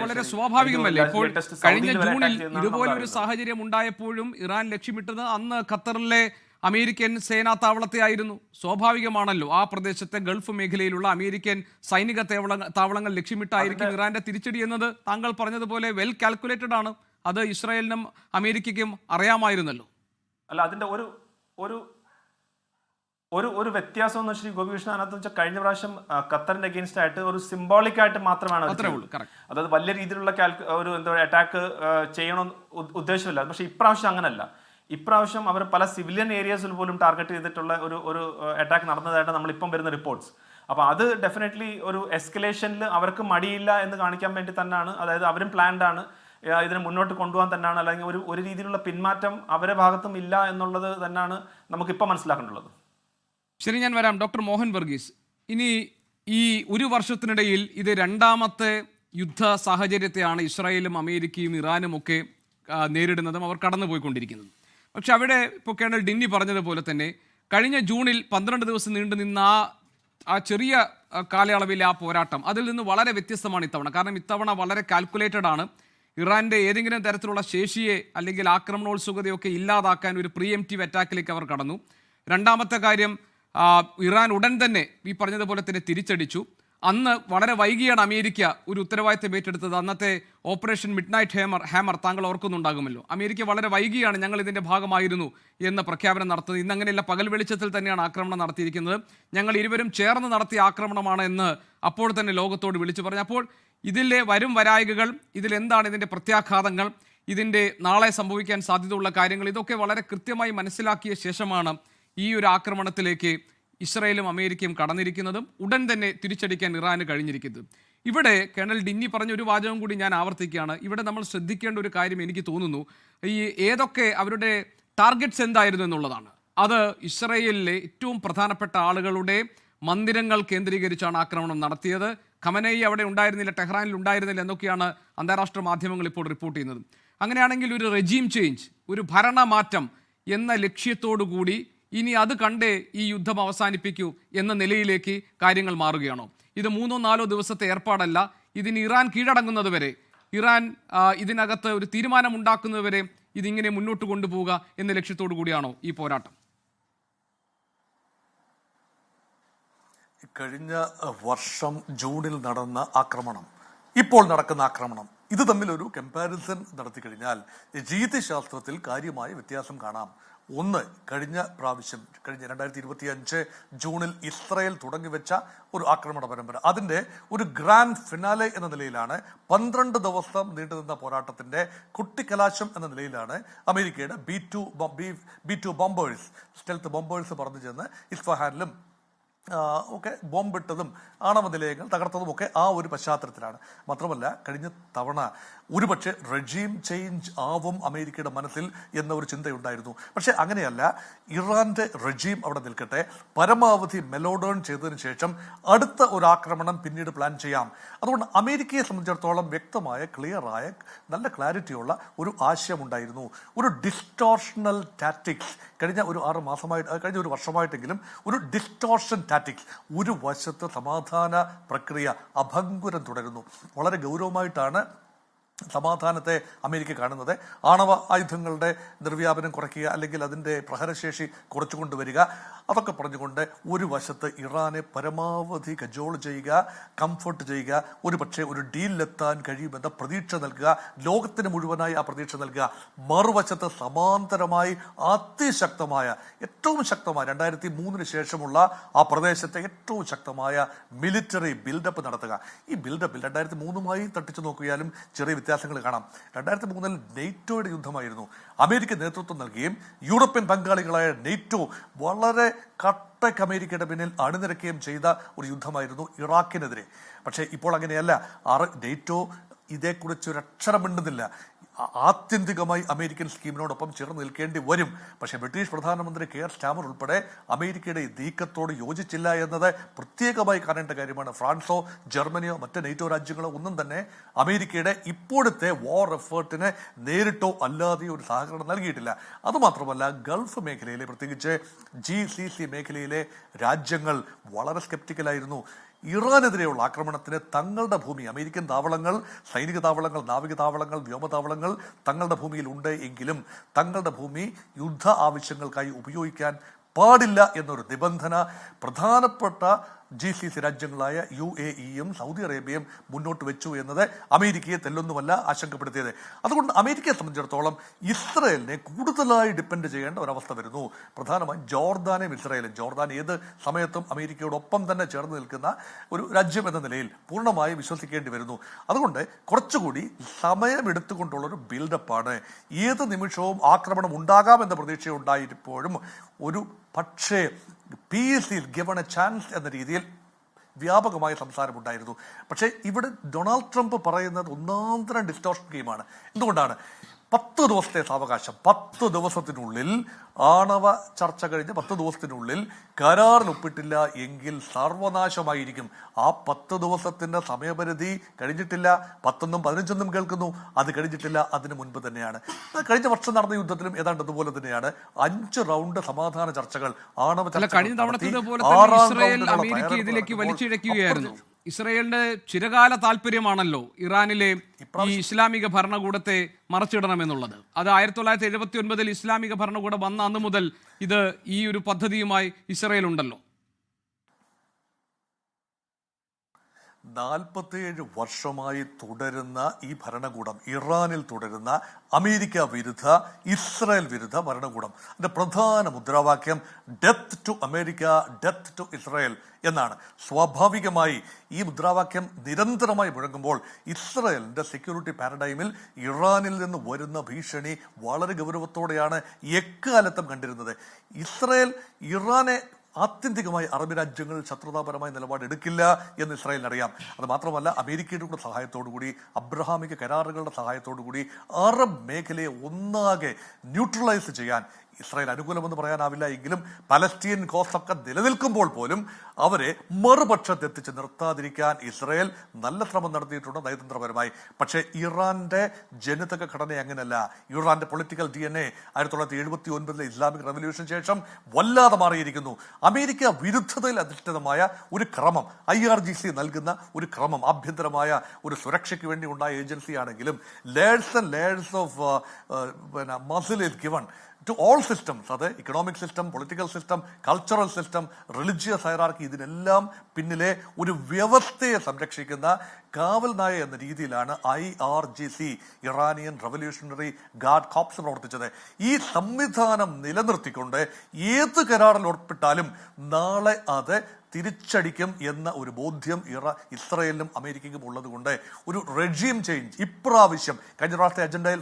വളരെ സ്വാഭാവികമല്ലേ. ഇപ്പോൾ കഴിഞ്ഞ ജൂണിൽ ഇതുപോലൊരു സാഹചര്യം ഉണ്ടായപ്പോഴും ഇറാൻ ലക്ഷ്യമിട്ടത് അന്ന് ഖത്തറിലെ അമേരിക്കൻ സേനാ താവളത്തെ ആയിരുന്നു. സ്വാഭാവികമാണല്ലോ, ആ പ്രദേശത്തെ ഗൾഫ് മേഖലയിലുള്ള അമേരിക്കൻ സൈനിക താവളങ്ങൾ ലക്ഷ്യമിട്ടായിരിക്കും ഇറാന്റെ തിരിച്ചടി എന്നത് താങ്കൾ പറഞ്ഞതുപോലെ വെൽ കാൽക്കുലേറ്റഡ് ആണ്. അത് ഇസ്രായേലിനും അമേരിക്കയ്ക്കും അറിയാമായിരുന്നല്ലോ. അല്ല, അതിന്റെ ഒരു വ്യത്യാസം എന്ന് വെച്ചാൽ ഗോപികൃഷ്ണൻ, അതിനകത്ത് വെച്ചാൽ കഴിഞ്ഞ പ്രാവശ്യം ഖത്തറിന്റെ അഗെയിൻസ്റ്റ് ആയിട്ട് ഒരു സിംബോളിക് ആയിട്ട് മാത്രമാണ്, അതായത് വലിയ രീതിയിലുള്ള അറ്റാക്ക് ചെയ്യണം ഉദ്ദേശമില്ല. പക്ഷെ ഇപ്രാവശ്യം അങ്ങനല്ല. ഇപ്രാവശ്യം അവർ പല സിവിലിയൻ ഏരിയസിൽ പോലും ടാർഗറ്റ് ചെയ്തിട്ടുള്ള ഒരു അറ്റാക്ക് നടന്നതായിട്ട് നമ്മളിപ്പം വരുന്ന റിപ്പോർട്ട്സ്. അപ്പോൾ അത് ഡെഫിനറ്റ്ലി ഒരു എസ്കലേഷനിൽ അവർക്ക് മടിയില്ല എന്ന് കാണിക്കാൻ വേണ്ടി തന്നെയാണ്. അതായത് അവരും പ്ലാൻഡ് ആണ്, ഇതിനെ മുന്നോട്ട് കൊണ്ടുപോകാൻ തന്നെയാണ്. അല്ലെങ്കിൽ ഒരു രീതിയിലുള്ള പിന്മാറ്റം അവരുടെ ഭാഗത്തും ഇല്ല എന്നുള്ളത് തന്നെയാണ് നമുക്കിപ്പോൾ മനസ്സിലാക്കേണ്ടുള്ളത്. ശരി, ഞാൻ വരാം. ഡോക്ടർ മോഹൻ വർഗീസ്, ഇനി ഈ ഒരു വർഷത്തിനിടയിൽ ഇത് 2ാമത്തെ യുദ്ധ സാഹചര്യത്തെയാണ് ഇസ്രായേലും അമേരിക്കയും ഇറാനും ഒക്കെ നേരിടുന്നതും അവർ കടന്നുപോയിക്കൊണ്ടിരിക്കുന്നതും. പക്ഷെ അവിടെ ഇപ്പോൾ കേണൽ ഡിന്നി പറഞ്ഞതുപോലെ തന്നെ കഴിഞ്ഞ ജൂണിൽ 12 ദിവസം നീണ്ടു നിന്ന ആ ചെറിയ കാലയളവിലെ ആ പോരാട്ടം അതിൽ നിന്ന് വളരെ വ്യത്യസ്തമാണ് ഇത്തവണ. കാരണം ഇത്തവണ വളരെ കാൽക്കുലേറ്റഡ് ആണ്. ഇറാൻ്റെ ഏതെങ്കിലും തരത്തിലുള്ള ശേഷിയെ അല്ലെങ്കിൽ ആക്രമണോത്സുകതയൊക്കെ ഇല്ലാതാക്കാൻ ഒരു പ്രീ എംപ്റ്റീവ് അറ്റാക്കിലേക്ക് അവർ കടന്നു. 2ാമത്തെ കാര്യം, ഇറാൻ ഉടൻ തന്നെ ഈ പറഞ്ഞതുപോലെ തന്നെ തിരിച്ചടിച്ചു. അന്ന് വളരെ വൈകിയാണ് അമേരിക്ക ഒരു ഉത്തരവാദിത്തം ഏറ്റെടുത്തത്. അന്നത്തെ ഓപ്പറേഷൻ മിഡ് നൈറ്റ് ഹാമർ താങ്കൾ ഓർക്കുന്നുണ്ടാകുമല്ലോ. അമേരിക്ക വളരെ വൈകിയാണ് ഞങ്ങൾ ഇതിൻ്റെ ഭാഗമായിരുന്നു എന്ന് പ്രഖ്യാപനം നടത്തുന്നത്. ഇന്ന് അങ്ങനെയല്ല, പകൽ വെളിച്ചത്തിൽ തന്നെയാണ് ആക്രമണം നടത്തിയിരിക്കുന്നത്. ഞങ്ങൾ ഇരുവരും ചേർന്ന് നടത്തിയ ആക്രമണമാണ് എന്ന് അപ്പോൾ തന്നെ ലോകത്തോട് വിളിച്ചു പറഞ്ഞു. അപ്പോൾ ഇതിലെ വരും വരായികകൾ, ഇതിലെന്താണ് ഇതിൻ്റെ പ്രത്യാഘാതങ്ങൾ, ഇതിൻ്റെ നാളെ സംഭവിക്കാൻ സാധ്യതയുള്ള കാര്യങ്ങൾ, ഇതൊക്കെ വളരെ കൃത്യമായി മനസ്സിലാക്കിയ ശേഷമാണ് ഈ ഒരു ആക്രമണത്തിലേക്ക് ഇസ്രായേലും അമേരിക്കയും കടന്നിരിക്കുന്നതും ഉടൻ തന്നെ തിരിച്ചടിക്കാൻ ഇറാന് കഴിഞ്ഞിരിക്കുന്നതും. ഇവിടെ കേണൽ ഡിന്നി പറഞ്ഞ ഒരു വാചകം കൂടി ഞാൻ ആവർത്തിക്കുകയാണ്. ഇവിടെ നമ്മൾ ശ്രദ്ധിക്കേണ്ട ഒരു കാര്യം എനിക്ക് തോന്നുന്നു, ഈ ഏതൊക്കെ അവരുടെ ടാർഗറ്റ്സ് എന്തായിരുന്നു എന്നുള്ളതാണ്. അത് ഇസ്രായേലിലെ ഏറ്റവും പ്രധാനപ്പെട്ട ആളുകളുടെ മന്ദിരങ്ങൾ കേന്ദ്രീകരിച്ചാണ് ആക്രമണം നടത്തിയത്. ഖമനേയി അവിടെ ഉണ്ടായിരുന്നില്ല, ടെഹ്റാനിൽ ഉണ്ടായിരുന്നില്ല എന്നൊക്കെയാണ് അന്താരാഷ്ട്ര മാധ്യമങ്ങൾ ഇപ്പോൾ റിപ്പോർട്ട് ചെയ്യുന്നത്. അങ്ങനെയാണെങ്കിൽ ഒരു റെജീം ചേഞ്ച്, ഒരു ഭരണമാറ്റം എന്ന ലക്ഷ്യത്തോടു കൂടി ഇനി അത് കണ്ടേ ഈ യുദ്ധം അവസാനിപ്പിക്കൂ എന്ന നിലയിലേക്ക് കാര്യങ്ങൾ മാറുകയാണോ? ഇത് 3-4 ദിവസത്തെ ഏർപ്പാടല്ല. ഇതിന് ഇറാൻ കീഴടങ്ങുന്നത് വരെ, ഇറാൻ ഇതിനകത്ത് ഒരു തീരുമാനം ഉണ്ടാക്കുന്നത് വരെ ഇതിങ്ങനെ മുന്നോട്ട് കൊണ്ടുപോവുക എന്ന ലക്ഷ്യത്തോടു കൂടിയാണോ ഈ പോരാട്ടം? കഴിഞ്ഞ വർഷം ജൂണിൽ നടന്ന ആക്രമണം, ഇപ്പോൾ നടക്കുന്ന ആക്രമണം, ഇത് തമ്മിലൊരു കമ്പാരിസൺ നടത്തി കഴിഞ്ഞാൽ രീതിശാസ്ത്രത്തിൽ കാര്യമായ വ്യത്യാസം കാണാം. ഒന്ന്, കഴിഞ്ഞ 2025 ജൂണിൽ ഇസ്രായേൽ തുടങ്ങിവെച്ച ഒരു ആക്രമണ പരമ്പര, അതിൻ്റെ ഒരു ഗ്രാൻഡ് ഫിനാലെ എന്ന നിലയിലാണ്, 12 ദിവസം നീണ്ടുനിന്ന പോരാട്ടത്തിന്റെ കുട്ടിക്കലാശം എന്ന നിലയിലാണ് അമേരിക്കയുടെ B2 ബോംബേഴ്സ്, സ്റ്റെൽത്ത് ബോംബേഴ്സ് പറഞ്ഞു ചെന്ന് ഇസ്ഫഹാനിലും ഒക്കെ ബോംബിട്ടതും ആണവ നിലയങ്ങൾ തകർത്തതും ഒക്കെ ആ ഒരു പശ്ചാത്തലത്തിലാണ്. മാത്രമല്ല, കഴിഞ്ഞ തവണ ഒരുപക്ഷെ റെജീം ചേഞ്ച് ആവും അമേരിക്കയുടെ മനസ്സിൽ എന്ന ഒരു ചിന്തയുണ്ടായിരുന്നു. പക്ഷെ അങ്ങനെയല്ല, ഇറാന്റെ റെജീം അവിടെ നിൽക്കട്ടെ, പരമാവധി മെലോഡേൺ ചെയ്തതിനു ശേഷം അടുത്ത ഒരു ആക്രമണം പിന്നീട് പ്ലാൻ ചെയ്യാം. അതുകൊണ്ട് അമേരിക്കയെ സംബന്ധിച്ചിടത്തോളം വ്യക്തമായ, ക്ലിയറായ, നല്ല ക്ലാരിറ്റിയുള്ള ഒരു ആശയമുണ്ടായിരുന്നു. ഒരു ഡിസ്റ്റോർഷണൽ ടാറ്റിക്സ് കഴിഞ്ഞ ഒരു 6 മാസമായിട്ട്, കഴിഞ്ഞ ഒരു വർഷമായിട്ടെങ്കിലും ഒരു ഡിസ്റ്റോർഷൻ ടാറ്റിക്സ്, ഒരു വശത്ത് സമാധാന പ്രക്രിയ അഭംഗുരം തുടരുന്നു. വളരെ ഗൗരവമായിട്ടാണ് സമാധാനത്തെ അമേരിക്ക കാണുന്നത്. ആണവ ആയുധങ്ങളുടെ നിർവ്യാപനം കുറയ്ക്കുക, അല്ലെങ്കിൽ അതിൻ്റെ പ്രഹരശേഷി കുറച്ചുകൊണ്ടുവരിക, അതൊക്കെ പറഞ്ഞുകൊണ്ട് ഒരു വശത്ത് ഇറാനെ പരമാവധി കജോൾ ചെയ്യുക, കംഫർട്ട് ചെയ്യുക, ഒരു പക്ഷേ ഒരു ഡീലിലെത്താൻ കഴിയുമെന്ന പ്രതീക്ഷ നൽകുക, ലോകത്തിന് മുഴുവനായി ആ പ്രതീക്ഷ നൽകുക. മറുവശത്ത് സമാന്തരമായി അതിശക്തമായ, ഏറ്റവും ശക്തമായ 2003 ശേഷമുള്ള ആ പ്രദേശത്തെ ഏറ്റവും ശക്തമായ മിലിറ്ററി ബിൽഡപ്പ് നടത്തുക. ഈ ബിൽഡപ്പിൽ 2003 തട്ടിച്ചു നോക്കിയാലും ചെറിയ വ്യത്യാസങ്ങൾ കാണാം. 2003 നെയ്റ്റോയുടെ യുദ്ധമായിരുന്നു. അമേരിക്ക നേതൃത്വം നൽകുകയും യൂറോപ്യൻ പങ്കാളികളായ നെയ്റ്റോ വളരെ കട്ടയ്ക്ക് അമേരിക്കയുടെ പിന്നിൽ അണിനിരക്കുകയും ചെയ്ത ഒരു യുദ്ധമായിരുന്നു ഇറാഖിനെതിരെ. പക്ഷേ ഇപ്പോൾ അങ്ങനെയല്ല. നെയ്റ്റോ ഇതേക്കുറിച്ച് ഒരു അക്ഷരം മിണ്ടുന്നില്ല. ആത്യന്തികമായി അമേരിക്കൻ സ്കീമിനോടൊപ്പം ചേർന്ന് നിൽക്കേണ്ടി വരും. പക്ഷേ ബ്രിട്ടീഷ് പ്രധാനമന്ത്രി കെയർ സ്റ്റാമർ ഉൾപ്പെടെ അമേരിക്കയുടെ ഈ നീക്കത്തോട് യോജിച്ചില്ല എന്നത് പ്രത്യേകമായി കാണേണ്ട കാര്യമാണ്. ഫ്രാൻസോ ജർമ്മനിയോ മറ്റ് നെയ്റ്റോ രാജ്യങ്ങളോ ഒന്നും തന്നെ അമേരിക്കയുടെ ഇപ്പോഴത്തെ വാർ എഫേർട്ടിന് നേരിട്ടോ അല്ലാതെയോ ഒരു സഹകരണം നൽകിയിട്ടില്ല. അതുമാത്രമല്ല, ഗൾഫ് മേഖലയിലെ, പ്രത്യേകിച്ച് GCC മേഖലയിലെ രാജ്യങ്ങൾ വളരെ സ്കെപ്റ്റിക്കലായിരുന്നു. ഇറാനെതിരെയുള്ള ആക്രമണത്തിന് തങ്ങളുടെ ഭൂമി, അമേരിക്കൻ താവളങ്ങൾ, സൈനിക താവളങ്ങൾ, നാവിക താവളങ്ങൾ, വ്യോമതാവളങ്ങൾ തങ്ങളുടെ ഭൂമിയിൽ ഉണ്ട് എങ്കിലും തങ്ങളുടെ ഭൂമി യുദ്ധ ആവശ്യങ്ങൾക്കായി ഉപയോഗിക്കാൻ പാടില്ല എന്നൊരു നിബന്ധന പ്രധാനപ്പെട്ട GCC രാജ്യങ്ങളായ UAEയും സൗദി അറേബ്യയും മുന്നോട്ട് വെച്ചു എന്നത് അമേരിക്കയെ തെല്ലൊന്നുമല്ല ആശങ്കപ്പെടുത്തിയത്. അതുകൊണ്ട് അമേരിക്കയെ സംബന്ധിച്ചിടത്തോളം ഇസ്രയേലിനെ കൂടുതലായി ഡിപ്പെൻഡ് ചെയ്യേണ്ട ഒരവസ്ഥ വരുന്നു. പ്രധാനമായും ജോർദാനെയും ഇസ്രയേലും. ജോർദാൻ ഏത് സമയത്തും അമേരിക്കയോടൊപ്പം തന്നെ ചേർന്ന് നിൽക്കുന്ന ഒരു രാജ്യം എന്ന നിലയിൽ പൂർണ്ണമായി വിശ്വസിക്കേണ്ടി വരുന്നു. അതുകൊണ്ട് കുറച്ചുകൂടി സമയമെടുത്തുകൊണ്ടുള്ളൊരു ബിൽഡപ്പാണ്. ഏത് നിമിഷവും ആക്രമണം ഉണ്ടാകാമെന്ന പ്രതീക്ഷയുണ്ടായപ്പോഴും ഒരു പക്ഷേ പീസിൽ ഗിവൺ എ ചാൻസ് എന്ന രീതിയിൽ വ്യാപകമായ സംസാരമുണ്ടായിരുന്നു. പക്ഷേ ഇവിടെ ഡൊണാൾഡ് ട്രംപ് പറയുന്നത് ഒന്നാന്തരം ഡിസ്റ്റോർഷൻ ഗെയിമാണ്. എന്തുകൊണ്ടാണ്? 10 ദിവസത്തെ സാവകാശം, 10 ദിവസത്തിനുള്ളിൽ ആണവ ചർച്ച കഴിഞ്ഞ് 10 ദിവസത്തിനുള്ളിൽ കരാറിൽ ഒപ്പിട്ടില്ല എങ്കിൽ സർവനാശമായിരിക്കും. ആ 10 ദിവസത്തിന്റെ സമയപരിധി കഴിഞ്ഞിട്ടില്ല. 10 15 കേൾക്കുന്നു, അത് കഴിഞ്ഞിട്ടില്ല. അതിന് മുൻപ് തന്നെയാണ്. കഴിഞ്ഞ വർഷം നടന്ന യുദ്ധത്തിലും ഏതാണ്ട് അതുപോലെ തന്നെയാണ്. 5 റൗണ്ട് സമാധാന ചർച്ചകൾ, ആണവ വലിച്ചിഴക്കുകയായിരുന്നു. ഇസ്രയേലിന്റെ ചിരകാല താല്പര്യമാണല്ലോ ഇറാനിലെ ഈ ഇസ്ലാമിക ഭരണകൂടത്തെ മറച്ചിടണമെന്നുള്ളത്. അത് 1979 ഇസ്ലാമിക ഭരണകൂടം വന്ന അന്ന് മുതൽ ഇത് ഈ ഒരു പദ്ധതിയുമായി ഇസ്രയേൽ ഉണ്ടല്ലോ. 47 വർഷമായി തുടരുന്ന ഈ ഭരണകൂടം, ഇറാനിൽ തുടരുന്ന അമേരിക്ക വിരുദ്ധ, ഇസ്രായേൽ വിരുദ്ധ ഭരണകൂടം, അതിന്റെ പ്രധാന മുദ്രാവാക്യം death to America, death to Israel എന്നാണ്. സ്വാഭാവികമായി ഈ മുദ്രാവാക്യം നിരന്തരമായി മുഴങ്ങുമ്പോൾ ഇസ്രായേലിന്റെ സെക്യൂരിറ്റി പാരഡൈമിൽ ഇറാനിൽ നിന്ന് വരുന്ന ഭീഷണി വളരെ ഗൗരവത്തോടെയാണ് എക്കാലത്തും കണ്ടിരുന്നത്. ഇസ്രായേൽ ഇറാനെ ആത്യന്തികമായി അറബ് രാജ്യങ്ങൾ ശത്രുതാപരമായ നിലപാടെടുക്കില്ല എന്ന് ഇസ്രായേലിന് അറിയാം. അത് മാത്രമല്ല, അമേരിക്കയുടെ കൂടെ സഹായത്തോടുകൂടി, അബ്രഹാമിക കരാറുകളുടെ സഹായത്തോടുകൂടി അറബ് മേഖലയെ ഒന്നാകെ ന്യൂട്രലൈസ് ചെയ്യാൻ ഇസ്രായേൽ അനുകൂലമെന്ന് പറയാനാവില്ല. എങ്കിലും പലസ്തീൻ കോസൊക്കെ നിലനിൽക്കുമ്പോൾ പോലും അവരെ മറുപക്ഷത്തെത്തിച്ച് നിർത്താതിരിക്കാൻ ഇസ്രായേൽ നല്ല ശ്രമം നടത്തിയിട്ടുണ്ട് നയതന്ത്രപരമായി. പക്ഷേ ഇറാന്റെ ജനിതക ഘടന അങ്ങനെയല്ല. ഇറാന്റെ പൊളിറ്റിക്കൽ DNA 1979 ഇസ്ലാമിക് റവല്യൂഷന് ശേഷം വല്ലാതെ മാറിയിരിക്കുന്നു. അമേരിക്ക വിരുദ്ധതയിൽ അധിഷ്ഠിതമായ ഒരു ക്രമം, IRGC നൽകുന്ന ഒരു ക്രമം, ആഭ്യന്തരമായ ഒരു സുരക്ഷയ്ക്ക് വേണ്ടി ഉണ്ടായ ഏജൻസിയാണെങ്കിലും layers and layers of muscle is given to all systems, അത് economic system, political system, cultural system, religious hierarchy, ഇതിനെല്ലാം പിന്നിലെ ഒരു വ്യവസ്ഥയെ സംരക്ഷിക്കുന്ന കാവൽ നായ എന്ന രീതിയിലാണ് IRGC, Iranian revolutionary guard corps പ്രവർത്തിച്ചത്. ഈ സംവിധാനം നിലനിർത്തിക്കൊണ്ട് ഏത് കരാറിൽ ഉൾപ്പെട്ടാലും നാളെ അത് തിരിച്ചടിക്കും എന്ന ഒരു ബോധ്യം ഇസ്രായേലിനും അമേരിക്കയ്ക്കും ഉള്ളത് കൊണ്ട് ഒരു റെജീം ചേഞ്ച് ഇപ്രാവശ്യം, കഴിഞ്ഞ പ്രാവശ്യത്തെ അജണ്ടയിൽ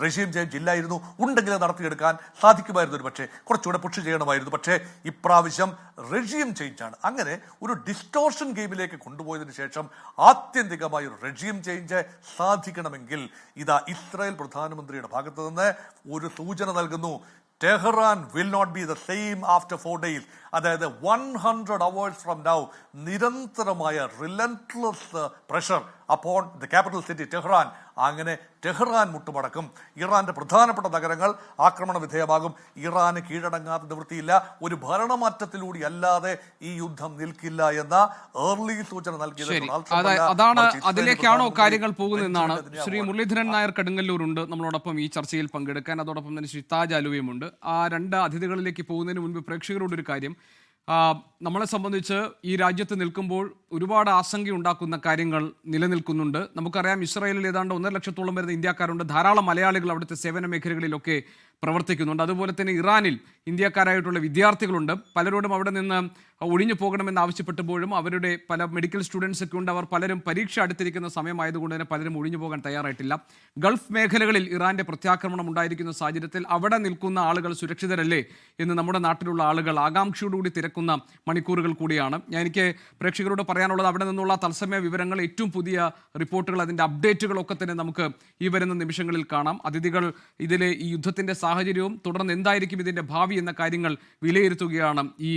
റെജീം ചേഞ്ച് ഇല്ലായിരുന്നു. ഉണ്ടെങ്കിൽ നടത്തിയെടുക്കാൻ സാധിക്കുമായിരുന്നു, ഒരു പക്ഷേ കുറച്ചുകൂടെ പുഷ് ചെയ്യണമായിരുന്നു. പക്ഷേ ഇപ്രാവശ്യം റെജീം ചേഞ്ചാണ്. അങ്ങനെ ഒരു ഡിസ്റ്റോർഷൻ ഗെയിമിലേക്ക് കൊണ്ടുപോയതിനു ശേഷം ആത്യന്തികമായ ഒരു റെജീം ചേഞ്ച് സാധിക്കണമെങ്കിൽ ഇതാ ഇസ്രായേൽ പ്രധാനമന്ത്രിയുടെ ഭാഗത്ത് നിന്ന് ഒരു സൂചന നൽകുന്നു. Tehran will not be the same after 4 days. അതായത് 100 hours from now നിരന്തരമായ relentless pressure upon the capital city Tehran. അങ്ങനെ ടെഹ്റാൻ മുട്ടുമടക്കും. ഇറാന്റെ പ്രധാനപ്പെട്ട നഗരങ്ങൾ ആക്രമണ വിധേയമാകും. ഇറാന് കീഴടങ്ങാത്ത നിവൃത്തിയില്ല. ഒരു ഭരണമാറ്റത്തിലൂടെ അല്ലാതെ ഈ യുദ്ധം നിൽക്കില്ല എന്ന ഏർലി സൂചന നൽകിയത്. അതാണ്, അതിലേക്കാണോ കാര്യങ്ങൾ പോകുന്നതെന്നാണ്. ശ്രീ മുരളീധരൻ നായർ കടുങ്ങല്ലൂരുണ്ട് നമ്മളോടൊപ്പം ഈ ചർച്ചയിൽ പങ്കെടുക്കാൻ. അതോടൊപ്പം തന്നെ ശ്രീ താജ് അലുവയുമുണ്ട്. ആ രണ്ട് അതിഥികളിലേക്ക് പോകുന്നതിന് മുൻപ് പ്രേക്ഷകരോടൊരു കാര്യം, നമ്മളെ സംബന്ധിച്ച് ഈ രാജ്യത്ത് നിൽക്കുമ്പോൾ ഒരുപാട് ആശങ്കയുണ്ടാക്കുന്ന കാര്യങ്ങൾ നിലനിൽക്കുന്നുണ്ട്. നമുക്കറിയാം, ഇസ്രായേലിൽ ഏതാണ്ട് 1.5 ലക്ഷത്തോളം വരുന്ന ഇന്ത്യക്കാരുണ്ട്. ധാരാളം മലയാളികൾ അവിടുത്തെ സേവന മേഖലകളിലൊക്കെ പ്രവർത്തിക്കുന്നുണ്ട്. അതുപോലെ തന്നെ ഇറാനിൽ ഇന്ത്യക്കാരായിട്ടുള്ള വിദ്യാർത്ഥികളുണ്ട്. പലരോടും അവിടെ നിന്ന് ഒഴിഞ്ഞു പോകണമെന്ന് ആവശ്യപ്പെട്ടപ്പോഴും അവരുടെ പല മെഡിക്കൽ സ്റ്റുഡൻസ് ഒക്കെ ഉണ്ട്. അവർ പലരും പരീക്ഷ അടുത്തിരിക്കുന്ന സമയമായതുകൊണ്ട് തന്നെ പലരും ഒഴിഞ്ഞു പോകാൻ തയ്യാറായിട്ടില്ല. ഗൾഫ് മേഖലകളിൽ ഇറാന്റെ പ്രത്യാക്രമണം ഉണ്ടായിരിക്കുന്ന സാഹചര്യത്തിൽ അവിടെ നിൽക്കുന്ന ആളുകൾ സുരക്ഷിതരല്ലേ എന്ന് നമ്മുടെ നാട്ടിലുള്ള ആളുകൾ ആകാംക്ഷയോടുകൂടി തിരക്കുന്ന മണിക്കൂറുകൾ കൂടിയാണ്. എനിക്ക് പ്രേക്ഷകരോട് പറയാനുള്ളത്, അവിടെ നിന്നുള്ള തത്സമയ വിവരങ്ങൾ, ഏറ്റവും പുതിയ റിപ്പോർട്ടുകൾ, അതിൻ്റെ അപ്ഡേറ്റുകളൊക്കെ തന്നെ നമുക്ക് ഈ വരുന്ന നിമിഷങ്ങളിൽ കാണാം. അതിഥികൾ ഇതിലെ ഈ യുദ്ധത്തിൻ്റെ സാഹചര്യവും തുടർന്ന് എന്തായിരിക്കും ഇതിൻ്റെ ഭാവി എന്ന കാര്യങ്ങൾ വിലയിരുത്തുകയാണ് ഈ